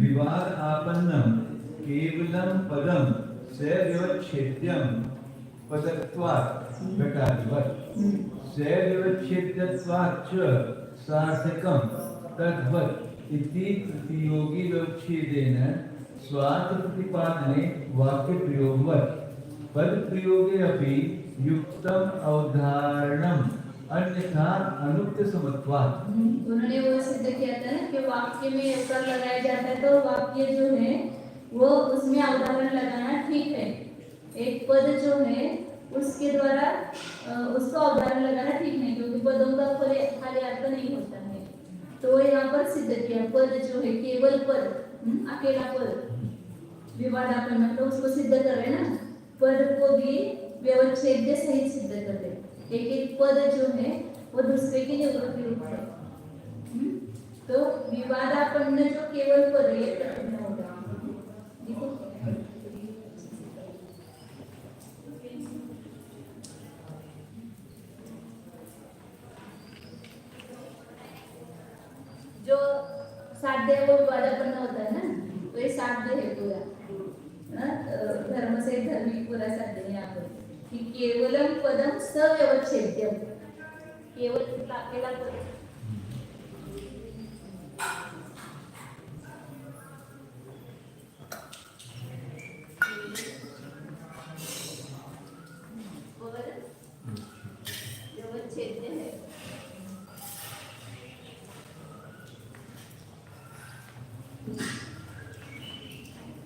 विवाद आपन्नम केवलम पदम से व्यवच्छेद्यम पदत्वात् घटाधिपत् से व्यवच्छेद्यत्वात् च सार्थकम तद्वत् इति प्रतियोगी व्यवच्छेदेन स्वार्थ प्रतिपादने वाक्य प्रयोगवत् पद प्रयोगे अपि युक्तम अवधारणम अन्यथा अनुक्त समत्वात्। उन्होंने वो सिद्ध किया था ना कि वाक्य में ऐसा लगाया जाता है तो वाक्य जो है वो उसमें अवधारण लगाना ठीक है। एक पद जो है उसके द्वारा उसको अवधारण लगाना ठीक नहीं, क्योंकि पदों का खाली अर्थ नहीं होता है। तो यहाँ पर सिद्ध किया पद जो है केवल पद, अकेला पद विवादापन्न मतलब उसको सिद्ध कर रहे ना। पद को भी व्यवच्छेद सहित सिद्ध कर रहे। एक एक पद जो है वो दूसरे की निवृत्ति रूप है। तो विवादापन्न जो केवल पद है ये प्रकरण होगा। देखो जो साध्य है वो विवादापन्न होता है ना, तो ये साध्य है पूरा धर्म से धर्मी पूरा साध्य है यहाँ पर कि केवलम पदम सव्यवच्छेद्यम, केवल अकेला पद। व्यवच्छेद्य है।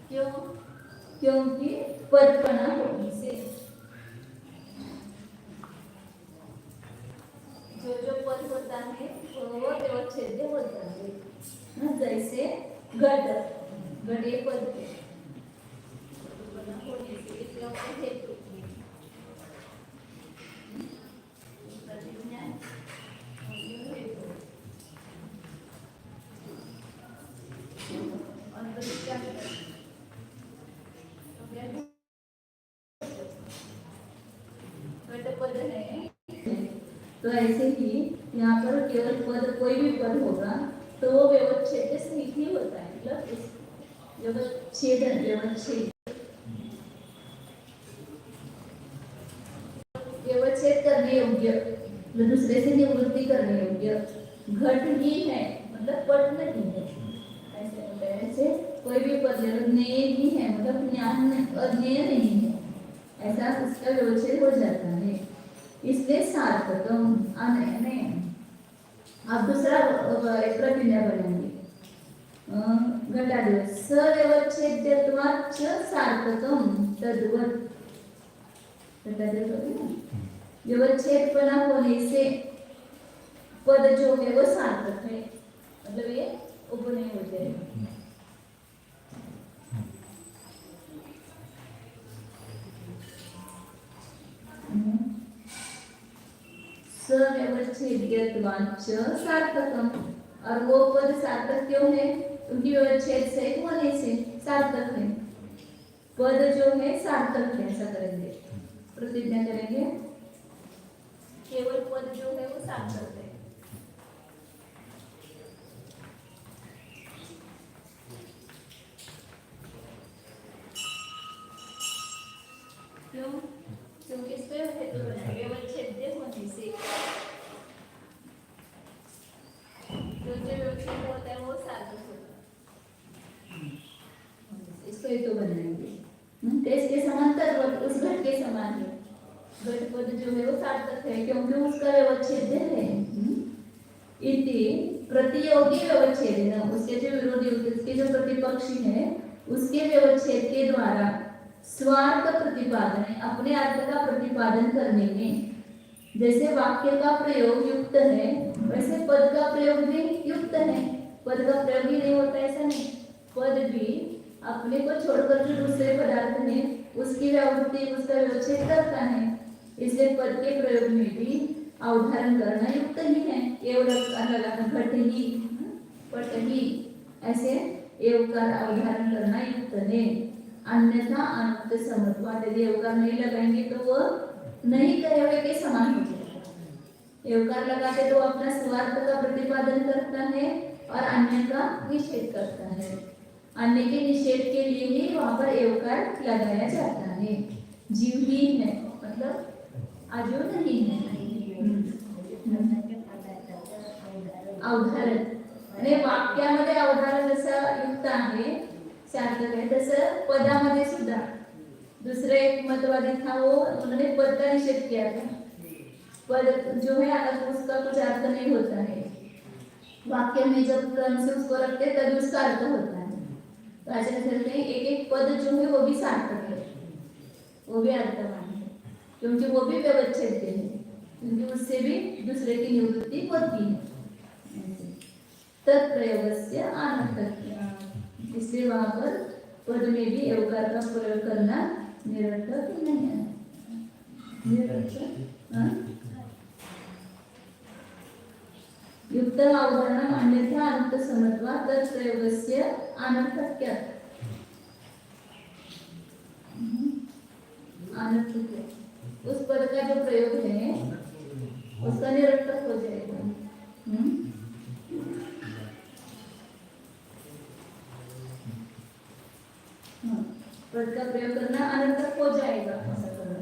क्यों? क्योंकि पदपना होने से जो पद होता है वो व्यवच्छेद्य होता है। जैसे घट, घट ये पद है। होने से इसका हेतु प्रतिज्ञा और प्रतिज्ञा पद है। तो ऐसे ही यहाँ पर केवल पद कोई भी पद होगा तो वो व्यवच्छेद सहित ही होता है। मतलब व्यवच्छेदन व्यवच्छेद करने योग्य, दूसरे से निवृत्ति करने योग्य घट ही है मतलब पट नहीं है, ऐसे होता है। ऐसे कोई भी पद ले लो, ज्ञेय ही है मतलब ज्ञान अज्ञेय नहीं है, ऐसा उसका व्यवच्छेद हो जाता है। इसलिए सार्थकम आने अब दूसरा एक प्रतिज्ञा बनाएंगे। घटादेव सव्यवच्छेद्यत्वात् च सार्थकम तद्वत्। घटादेव व्यवच्छेदपना होने से पद जो है वो सार्थक है, मतलब ये उपनय हो जाएगा। सव्यवच्छेद्यत्वात् च सार्थकम, और वो पद सार्थक क्यों है? क्योंकि व्यवच्छेद सहित होने से सार्थक है। पद जो है सार्थक है, ऐसा करेंगे, प्रतिज्ञा करेंगे। केवल पद जो है वो सार्थक है। क्यों? क्योंकि इस पे हेतु बनाएंगे व्यवच्छेद्य होने से। जो व्यवच्छेद होता है वो सार्थक होता है, इसको हेतु बनाएंगे। इसके समांतर उस घट के समान है। घट पद जो है वो सार्थक है क्योंकि उसका व्यवच्छेद है। इति प्रतियोगी व्यवच्छेद, उसके जो विरोधी, उसके जो प्रतिपक्षी है उसके व्यवच्छेद के द्वारा स्वार्थ प्रतिपादन, अपने अर्थ का प्रतिपादन करने में जैसे वाक्य का प्रयोग युक्त है वैसे पद का प्रयोग भी युक्त है। पद का प्रयोग ही नहीं होता ऐसा नहीं, पद भी अपने को छोड़कर जो दूसरे पदार्थ में उसकी व्यावृत्ति उसका व्यवच्छेद करता है। इसलिए पद के प्रयोग में भी अवधारण करना युक्त ही है। एवं लगाना घट ही पट ही, ऐसे एवकार अवधारण करना युक्त है। अन्यथा अनुक्त समत्वात्, यदि एवकार नहीं लगाएंगे तो वो नहीं कहे हुए के समान हो जाएगा। एवकार लगाते तो अपना स्वार्थ का प्रतिपादन करता है और अन्य का निषेध करता है। अन्य के निषेध के लिए ही वहां पर एवकार लगाया जाता है। जीव ही है मतलब अजो नहीं है। अवधारण आणि वाक्यामध्ये अवधारण जसं युक्त आहे सार्थक है, तसं पदामध्ये सुद्धा दूसरे एक मतवादी था, वो उन्होंने पद का निषेध किया था। पद जो है अगर उसका कुछ अर्थ नहीं होता है, वाक्य में जब क्रम से उसको रखते तभी उसका अर्थ होता है। तो ऐसे करते हैं एक एक पद जो है वो भी सार्थक है, वो भी अर्थवान है क्योंकि वो भी व्यवच्छेद है, क्योंकि उससे भी दूसरे की निवृत्ति होती है। तत्प्रयोगस्य अनर्थक, इसलिए वहां पर पद में भी एवकार का प्रयोग करना निरर्थक नहीं है। युक्त अवधारणम अन्यथा अनुक्त समत्वात् तत्प्रयोगस्य अनर्थक्यत्। अनर्थक उस पद का जो प्रयोग है उसका निरर्थक हो जाएगा। पद का प्रयोग करना अनर्थक हो जाएगा, ऐसा करना।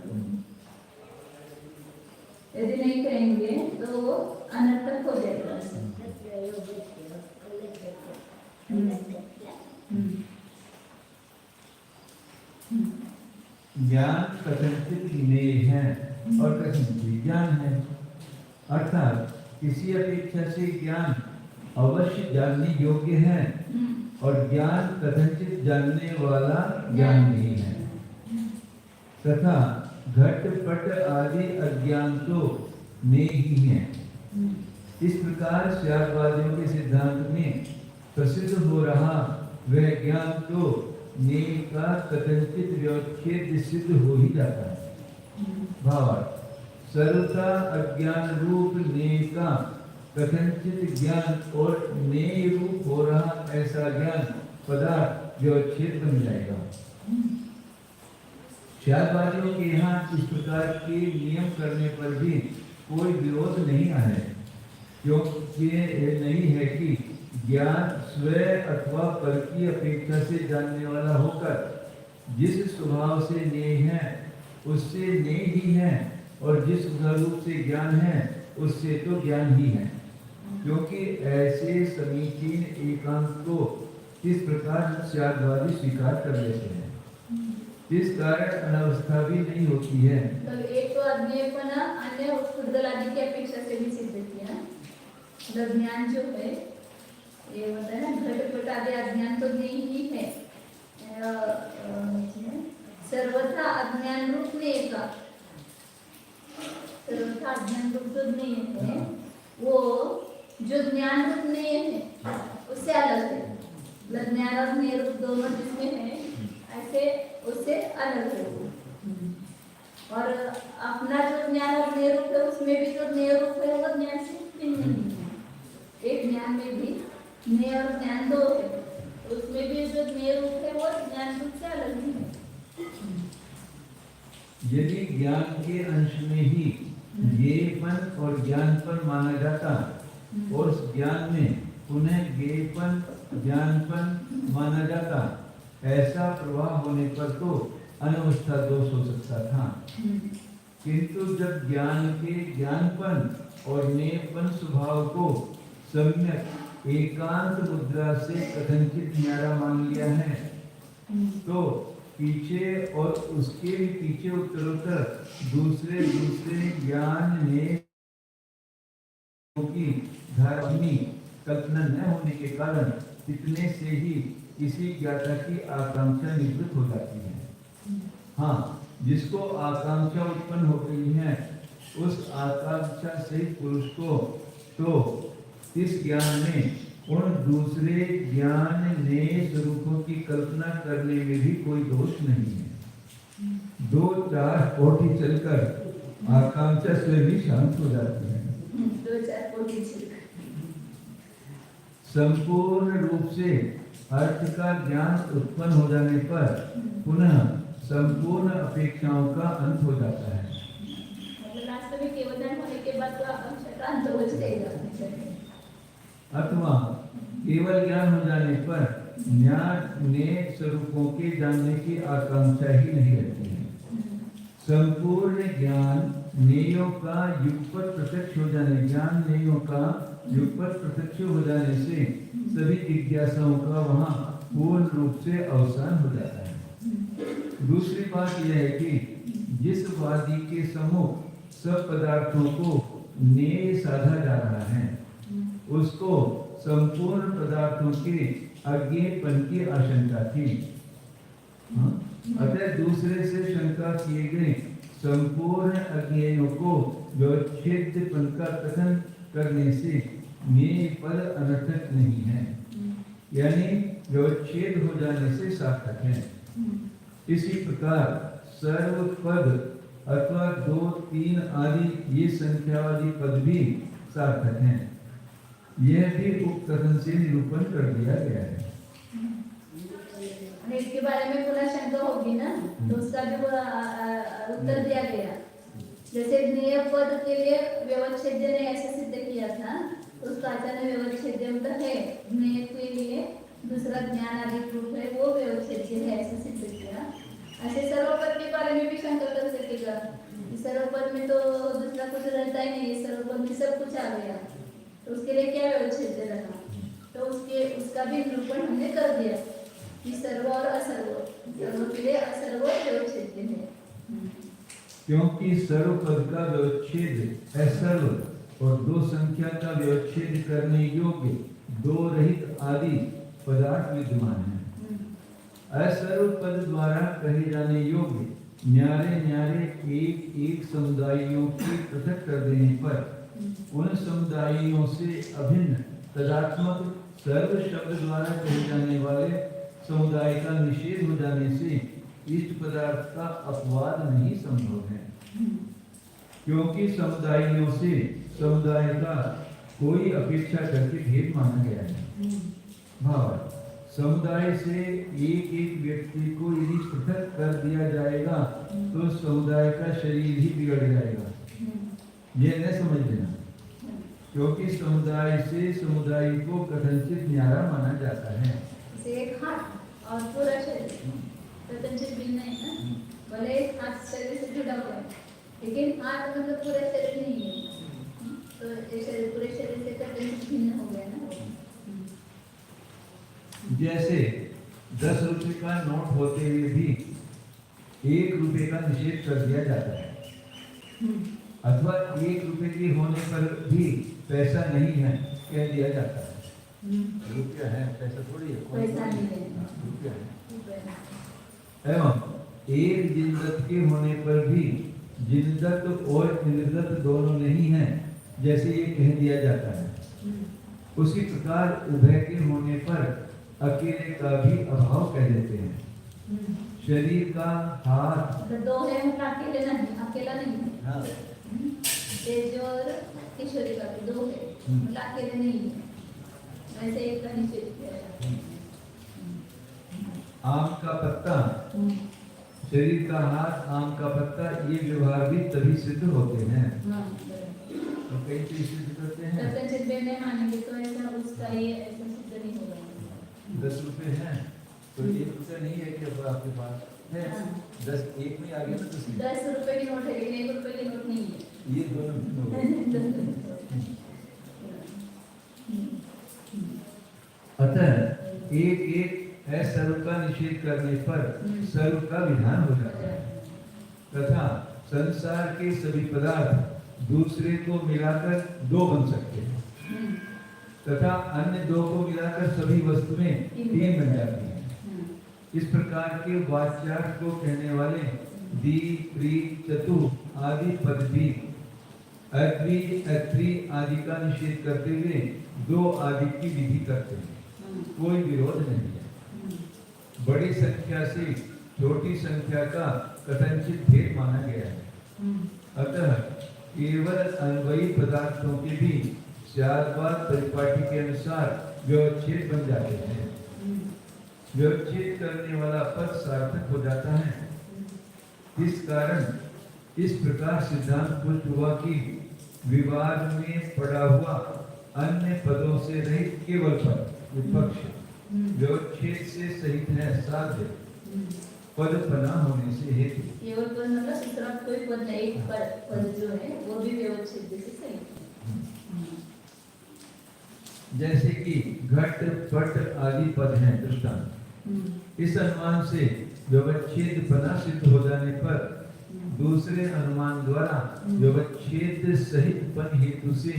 यदि नहीं करेंगे तो वो अनर्थक हो जाएगा। ज्ञान कथनचित ज्ञेय है और कथनचित ज्ञान है, अर्थात किसी अपेक्षा से ज्ञान अवश्य जानने योग्य है और ज्ञान कथनचित जानने वाला ज्ञान नहीं है। तथा घट पट आदि अज्ञान तो नेय ही है। इस प्रकार श्यासवादियों के सिद्धांत में प्रसिद्ध हो रहा वह ज्ञान तो नेय का कथनचित व्यवच्छेद सिद्ध हो ही जाता है। भावार्थ सर्वथा अज्ञान रूप नेय का कथनचित ज्ञान और नेय रूप हो रहा ऐसा ज्ञान पदार्थ व्यवच्छेद बन जाएगा। श्यासवादियों के यहाँ इस प्रकार के नियम करने पर भी कोई विरोध नहीं है, क्योंकि ये नहीं है कि ज्ञान स्वयं अथवा पर की अपेक्षा से जानने वाला होकर जिस स्वभाव से नेय है उससे नेय ही है और जिस स्वरूप से ज्ञान है उससे तो ज्ञान ही है। क्योंकि ऐसे समीचीन एकांत को इस प्रकार त्यागवादी स्वीकार कर लेते हैं, इस कारण अनावस्था भी नहीं होती है। तो एक तो अज्ञेयपना अन्य उत्कुर्दल आदि की अपेक्षा से भी सिद्ध किया। मतलब ज्ञान जो है ये होता है ना, घटपट आदि अज्ञान तो नहीं ही है, सर्वथा अज्ञान रूप ने का सर्वथा अज्ञान रूप जो नहीं है वो जो ज्ञान रूप नहीं है उससे अलग है। मतलब ज्ञान और ज्ञेय रूप दोनों जिसमें है ऐसे उससे अलग है। और अपना जो ज्ञान और ज्ञेय रूप है उसमें भी जो ज्ञेय रूप है वो ज्ञान से भिन्न नहीं है। एक ज्ञान में भी ज्ञेय और ज्ञान दो है, उसमें भी जो ज्ञेय रूप है वो ज्ञान रूप से अलग नहीं है। यदि ज्ञान के अंश में ही ज्ञेयपन और ज्ञानपन माना जाता और उस ज्ञान में पुनः ज्ञेयपन ज्ञानपन माना जाता, ऐसा प्रवाह होने पर तो अनवस्था दोष हो सकता था। किंतु जब ज्ञान के ज्ञानपन और ज्ञेयपन स्वभाव को सम्यक एकांत मुद्रा से कथनचित न्यारा मान लिया है, तो पीछे और उसके भी पीछे उत्तरोत्तर दूसरे दूसरे ज्ञान ने की धार्मी कल्पना न होने के कारण इतने से ही किसी ज्ञाता की आकांक्षा निवृत्त हो जाती है। हाँ, जिसको आकांक्षा उत्पन्न हो गई है उस आकांक्षा से पुरुष को तो इस ज्ञान में उन दूसरे ज्ञान ने स्वरूपों की कल्पना करने में भी कोई दोष नहीं है। 2-4 कोटि चलकर आकांक्षा से भी शांत हो जाती है। 2-4 कोटि चलकर संपूर्ण रूप से अर्थ का ज्ञान उत्पन्न हो जाने पर पुनः संपूर्ण अपेक्षाओं का अंत हो जाता है। लास्ट में केवल ज्ञान होने के बाद तो आकांक्षा का अंत हो जाएगा। अथवा केवल ज्ञान हो जाने पर ज्ञान ने स्वरूपों के जानने की आकांक्षा ही नहीं रहती है। संपूर्ण ज्ञान नेयों का युगपत प्रत्यक्ष हो जाने, ज्ञान नेयों का युगपत प्रत्यक्ष हो जाने से सभी जिज्ञासाओं का वहाँ पूर्ण रूप से अवसान हो जाता है। दूसरी बात यह है कि जिस वादी के सम्मुख सब पदार्थों को नेय साधा जा रहा है उसको संपूर्ण पदार्थों के अज्ञेयपन की आशंका थी। अतः दूसरे से शंका किए गए संपूर्ण अज्ञेयों को व्यवच्छेदपन का कथन करने से ज्ञेय पद अनर्थक नहीं है, यानी व्यवच्छेद हो जाने से सार्थक है। इसी प्रकार सर्व पद अथवा 2-3 आदि ये संख्यावादी पद भी सार्थक हैं। यह भी उक्त कथन से निरूपण कर दिया गया है। इसके बारे में पुनः शंका होगी ना, तो उसका भी उत्तर दिया गया। जैसे ज्ञेय पद के लिए व्यवच्छेद्य ने ऐसे सिद्ध किया था, उसका आचार्य व्यवच्छेद्य है, ज्ञेय के लिए दूसरा ज्ञान आदि रूप है वो व्यवच्छेद्य है ऐसे सिद्ध किया। ऐसे सर्वपद के बारे में भी शंका कर सकेगा, सर्वपद में तो दूसरा कुछ रहता ही नहीं, सर्वपद में सब कुछ आ गया, तो उसके लिए क्या व्यवच्छेद्य रहा? तो उसका भी निरूपण हमने कर दिया कि सर्व और असर्व, सर्व के लिए असर्व व्यवच्छेद्य है। क्योंकि सर्व पद का व्यवच्छेद असर्व और 2 संख्या का व्यवच्छेद करने योग्य 2 रहित आदि पदार्थ विद्यमान है। असर्व पद द्वारा कहे जाने योग्य न्यारे न्यारे एक समुदायों की पृथक कर देने पर उन समुदायों से अभिन्न तदात्मक सर्व शब्द द्वारा कहे जाने वाले समुदाय का निषेध हो जाने से इष्ट पदार्थ का अपवाद नहीं संभव है। क्योंकि समुदायों से समुदाय का कोई अपेक्षा करके भेद माना गया है। भाव समुदाय से एक व्यक्ति को यदि पृथक कर दिया जाएगा तो समुदाय का शरीर ही बिगड़ जाएगा, ये न समझ लेना। क्योंकि समुदाय से समुदाय को कथनचित न्यारा माना जाता है। एक हाथ और पूरा शरीर कथनचित भिन्न है ना, भले एक हाथ शरीर से जुड़ा हुआ है लेकिन हाथ मतलब पूरा शरीर नहीं है, तो ये शरीर पूरे शरीर से कथनचित जैसे 10 रुपए का नोट होते हुए भी 1 रुपए का निषेध कर दिया जाता है, अथवा 1 रुपए के होने पर भी पैसा नहीं है कह दिया जाता है। रुपया है, पैसा थोड़ी है, पैसा नहीं है, रुपया है। एवं एक जिनदत्त के होने पर भी जिनदत्त और इंद्रदत्त दोनों नहीं है जैसे ये कह दिया जाता है। उसी प्रकार उभय के होने पर अकेले का भी अभाव कह देते हैं। शरीर का हाथ तो दो है मतलब अकेला नहीं है। हाँ। तेज और किशोरी का भी दो है, मतलब अकेले नहीं है, वैसे एक का निषेध किया जाता है। आम का पत्ता, शरीर का हाथ, आम का पत्ता, ये व्यवहार भी तभी सिद्ध होते हैं। तो कई चीज सिद्ध करते हैं। तब तक नहीं मानेंगे तो ऐसा उसका ये ऐसा सिद्ध नहीं होगा। 10 रुपए हैं तो 1 रुपया नहीं है कि अब आपके पास है। 10 एक में आ गया ना, 10 रुपए की नोट है लेकिन 1 रुपए की नोट नहीं है। ये दोनों अतः एक असर्व का निषेध करने पर सर्व का विधान हो जाता है, तथा संसार के सभी पदार्थ दूसरे को मिलाकर 2 बन सकते हैं, तथा अन्य 2 को मिलाकर सभी वस्तुएं 3 बन जाती हैं। इस प्रकार के वाच्यार्थ को कहने वाले दी, प्री, चतु आदि पद भी अत्रि, अत्रि आदि का निषेध करते हुए 2 आदि की विधि करते हैं। कोई विरोध नहीं है। बड़ी संख्या से छोटी संख्या का कथनचित भेद माना गया है। अतः केवल अन्वयी पदार्थों के भी स्याद्वाद परिपाटी के अनुसार व्यवच्छेद बन जाते हैं। व्यवच्छेद करने वाला पद सार्थक हो जाता है। इस कारण इस प्रकार सिद्धांत पुष्ट हुआ कि विवाद में पड़ा हुआ अन्य पदों से रहित केवल पद विपक्ष व्यवच्छेद से सहित है साध्य पद पना होने से हेतु। केवल पद मतलब दूसरा कोई पद नहीं, एक पद जो है वो भी व्यवच्छेद से सहित है। जैसे कि घट, पट आदि पद हैं दृष्टांत। इस अनुमान से व्यवच्छेद पना सिद्ध हो जाने पर दूसरे अनुमान द्वारा व्यवच्छेद सहित पन हेतु से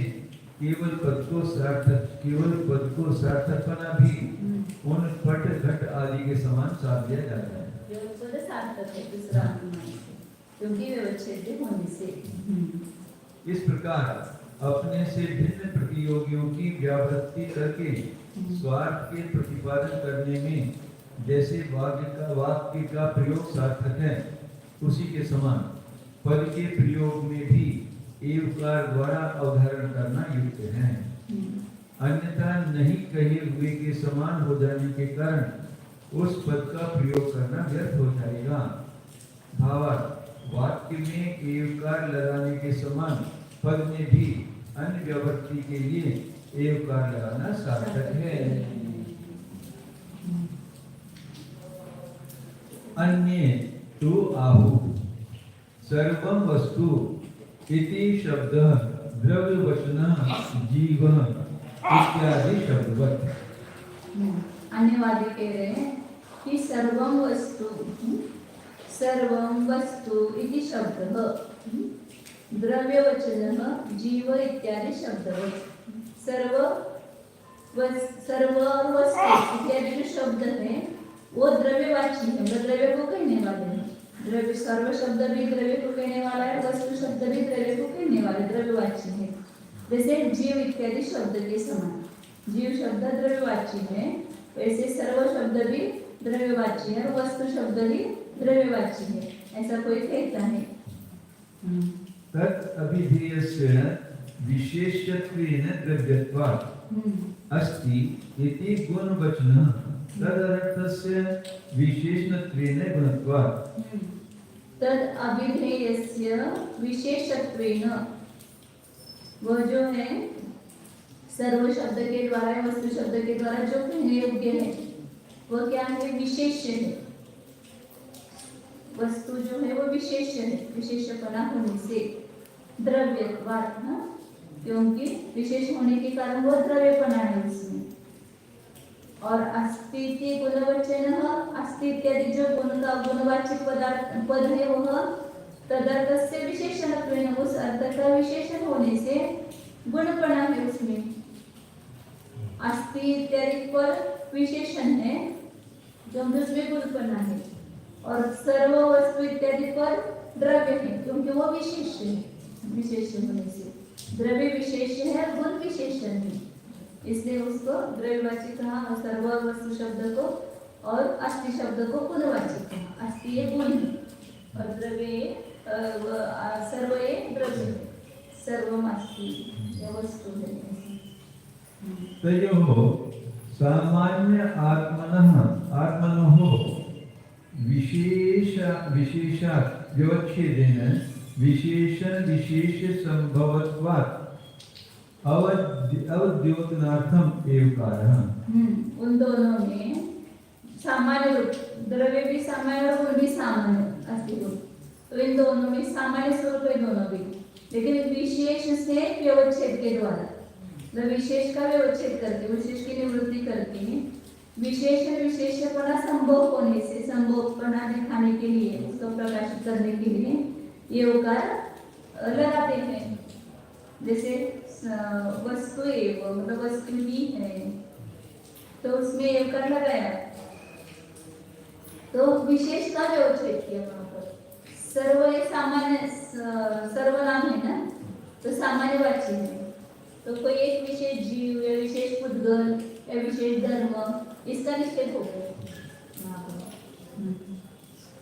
केवल पद को सार्थकपना भी उन पट, घट आदि के समान साध दिया जाता है। पद सार्थक है दूसरा अनुमान से, क्योंकि व्यवच्छेद होने से। इस प्रकार अपने से भिन्न प्रतियोगियों की व्यावृत्ति करके स्वार्थ के प्रतिपादन करने में जैसे वाक्य का प्रयोग सार्थक है, उसी के समान पद के प्रयोग में भी एवकार द्वारा अवधारण करना युक्त है। अन्यथा नहीं कहे हुए के समान हो जाने के कारण उस पद का प्रयोग करना व्यर्थ हो जाएगा। भावार्थ वाक्य में एवकार लगाने के समान पद में भी अन्य व्यावृत्ति के लिए एवकार लगाना सार्थक है। अन्य तो आहु सर्वं वस्तु इति शब्द द्रव्य वचन जीव इत्यादि शब्दवत्। अन्यवादी कह रहे हैं कि सर्वं वस्तु इति शब्द द्रव्य वचन जीव इत्यादि शब्दवत्। सर्व वस्तु इत्यादि जो शब्द है वो द्रव्यवाची है, मतलब द्रव्य को कहने वाले हैं। द्रव्य सर्व शब्द भी द्रव्य को कहने वाला है, वस्तु शब्द भी द्रव्य को कहने वाले द्रव्यवाची है। जैसे जीव इत्यादि शब्द के समान जीव शब्द द्रव्यवाची है, वैसे सर्व शब्द भी द्रव्यवाची है और वस्तु शब्द भी द्रव्यवाची है, ऐसा कोई कहता है। तत् अभिधेयस्य विशेषत्वेन द्रव्यत्वात् अस्ति इति गुणवचनः तदर्थस्य विशेषणत्वेन गुणत्वात्। तद अभिधेयस्य विशेषत्वेन, वो जो है सर्व शब्द के द्वारा वस्तु शब्द के द्वारा जो कहने योग्य है वो क्या है? विशेष्य है। वस्तु जो है वो विशेष्य है, विशेषपना होने से द्रव्यत्वात्, क्योंकि विशेष होने के कारण वो द्रव्यपना है उसमें। और अस्ति इति गुणवचनः अस्ति इत्यादि जो गुण का गुणवाचक पद है वह तदर्थस्य विशेषणत्वेन उस अर्थ का विशेषण होने से गुणपणा है उसमें। अस्ति इत्यादि पर विशेषण है जो उसमें गुणपणा है और सर्व वस्तु इत्यादि पर द्रव्य है क्योंकि वो विशेष है, विशेष होने से द्रव्य विशेष है, गुण विशेषण है, इसलिए उसको द्रव्यवाची कहा और सर्व वस्तु शब्द को और अस्ति शब्द को गुणवाची कहा। अस्ति ये गुण है और द्रव्य सर्व ये द्रव्य है, सर्वमस्ति ये वस्तु है। तयोः सामान्य आत्मनः विशेषात् व्यवच्छेदेन विशेषण विशेष संभवत्वात् अवद्योतनार्थम एवकारः। उन दोनों में सामान्य रूप द्रव्य भी सामान्य और गुण भी सामान्य अस्ति रूप, तो इन दोनों में सामान्य स्वरूप है दोनों भी, लेकिन विशेष से व्यवच्छेद के द्वारा विशेष का व्यवच्छेद करके विशेष की निवृत्ति करके विशेष विशेषपना संभव होने से संभवपना दिखाने के लिए उसको प्रकाशित करने के लिए ये उकार लगाते हैं। जैसे वस्तु एवं मतलब वस्तु ही है तो उसमें ये उकार लगाया तो विशेष का व्यवच्छेद किया वहां पर। सर्व ये सामान्य सर्वनाम है ना, तो सामान्यवाची है, तो कोई एक विशेष जीव या विशेष पुद्गल या विशेष धर्म इसका निषेध हो गया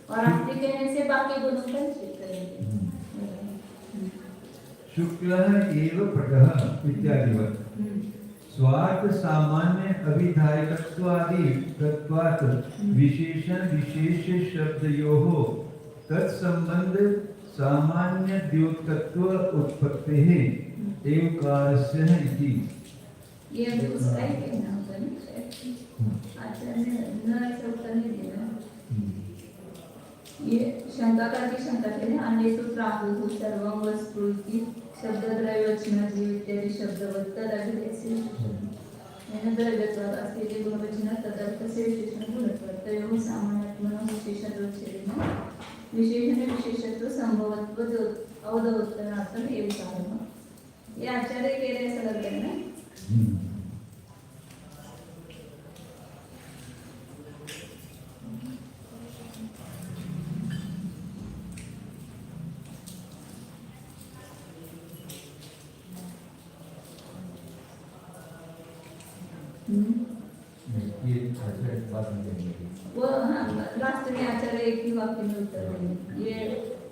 और आपके कहने से बाकी गुणों का निषेध करेंगे। शुक्लः एव पटः इत्यादिवत् स्वार्थ सामान्य अभिधायकत्वादि तत्वात् विशेषण विशेष शब्दयोः तत्संबंध सामान्य द्योतकत्व उत्पत्तेः एवकारस्य इति। ये अभी उसका ही कहना होगा ना, आचार्य ने न ऐसा उत्तर नहीं दिया। ये शंकाकार की शंका के अन्य तो प्राहुः सर्वं वस्तु इति शब्दद्रव्यवचन जीव इत्यादि शब्दवत् तदभिधेयस्य यानी द्रव्यत्वात् अस्ति इति गुणवचन तदर्थस्य विशेषण गुणत्वात् तयोः सामान्यात्मनः विशेषत्वच्छेदेन विशेषण विशेषत्व संभवत्व अवदोत्तरार्थम एवकारः। ये आचार्य कह रहे ऐसा लग रहा है ना। ये आचार्य बात में देंगे वो हाँ लास्ट में आचार्य एक ही वाक्य में उत्तर देंगे, ये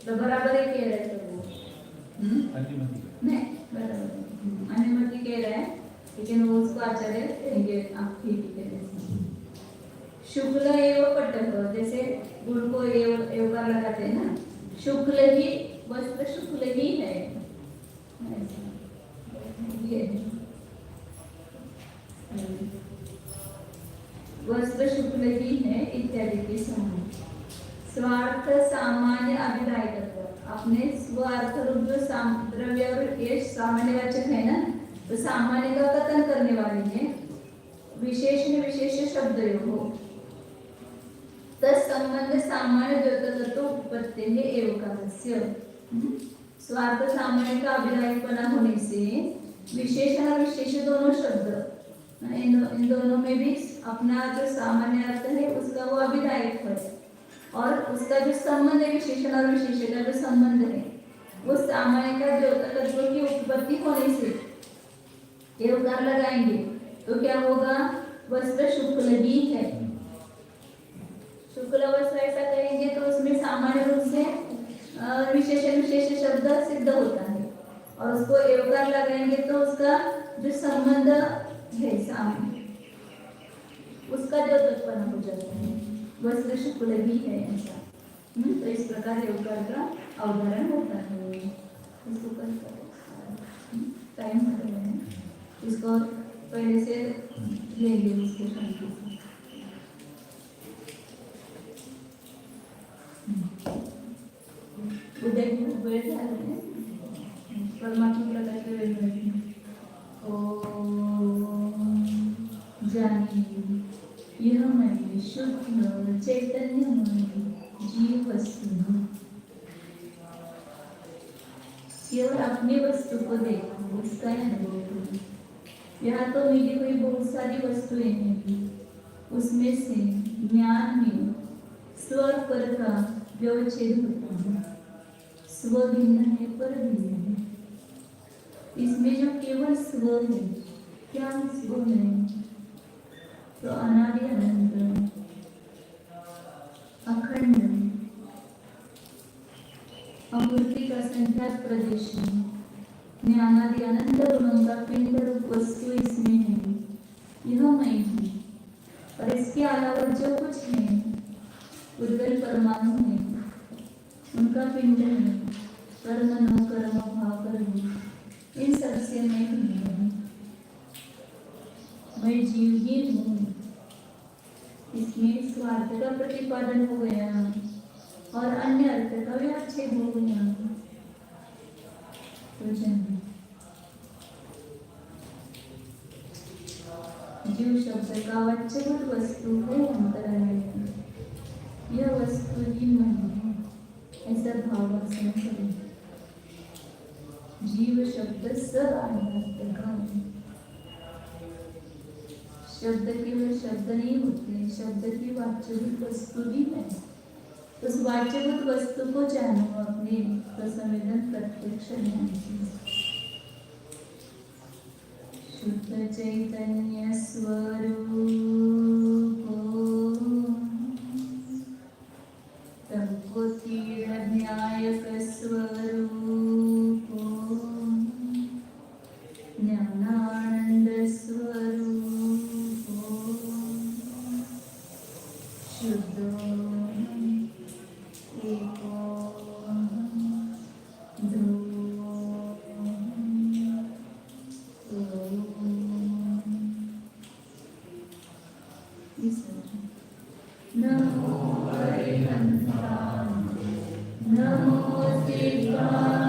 तो बराबर ही कह रहे थे वो नहीं बराबर अनुमति कह रहे हैं, लेकिन वो उसको आचार्य कहेंगे आप ठीक कह रहे हैं। शुक्ल एवं पटः जैसे गुण को एवकार लगाते हैं ना, शुक्ल ही वस्त्र शुक्ल ही है ये वस्त्र शुक्ल ही है इत्यादि के समान। स्वार्थ सामान्य अभिधायकत्व अपने स्वार्थ रूप जो द्रव्य और ये सामान्यवाचक है ना, तो सामान्य का कथन करने वाले हैं विशेषण विशेष शब्द हो तत्संबंध सामान्य द्योतकत्व उत्पत्ति है एवकारस्य। स्वार्थ सामान्य का अभिधायकपना होने से विशेषण और विशेष दोनों शब्द इन दोनों में भी अपना जो सामान्य अर्थ है उसका वो अभिधायक है और उसका जो संबंध है विशेषण और विशेष का जो संबंध है वो सामान्य का द्योतकत्व की उत्पत्ति होने से एवकार लगाएंगे तो क्या होगा, वस्त्र शुक्ल ही है। शुक्ल वस्त्र ऐसा करेंगे तो उसमें सामान्य रूप से विशेषण विशेष शब्द सिद्ध होता है और उसको एवकार लगाएंगे तो उसका जो संबंध है सामान्य उसका जो उत्पन्न हो जाता है, वस्त्र शुक्ल भी है ऐसा। तो इस प्रकार एवकार का अवधारण होता है। इसको टाइम हो रहा है, इसको पहले से लेंगे उसको शांति से। उदय वेळ झाला है परमात्मा प्रकाश वेळ ओम जानी यह मैं शुद्ध चैतन्यमय जीव वस्तु हूँ। केवल अपनी वस्तु को देखो, उसका अनुभव करो। यहाँ तो मिली हुई बहुत सारी वस्तुएं हैं, उसमें से ज्ञान में स्व और पर का व्यवच्छेद होता है। स्व भिन्न है, पर भिन्न है। इसमें जो केवल स्व है, क्या स्व है? तो अनादि अनंत, अखंड, अमूर्ति का संख्यात प्रदेश में अनादि अनंत गुणों का पिंड रूप वस्तु इसमें है। यह मैं हूँ और इसके अलावा जो कुछ है उद्गल परमाणु है, उनका पिंड है। कर्म न कर्म भाव कर्म, इन सबसे मैं भिन्न हूँ। मैं जीव ही हूँ। इसमें स्वार्थ का प्रतिपादन हो गया और अन्य अर्थ का व्याच्छेद हो गया। तो जीव शब्द का वाच्यभूत वस्तु है अंतरालय। यह वस्तु ही मन है, ऐसा भाव रचना करें। जीव शब्द सर्वात्मक का शब्द केवल शब्द नहीं होते, शब्द की वाच्यभूत वस्तु भी है। उस वाच्यभूत वस्तु को जानो अपने प्रसंवेदन प्रत्यक्ष ज्ञान से। शुद्ध चैतन्य स्वरूप तमको तीर न्यायक स्वरूप ज्ञानानंद स्वरूप शुद्ध नमो हरिहंसाय, नमो शिवाय।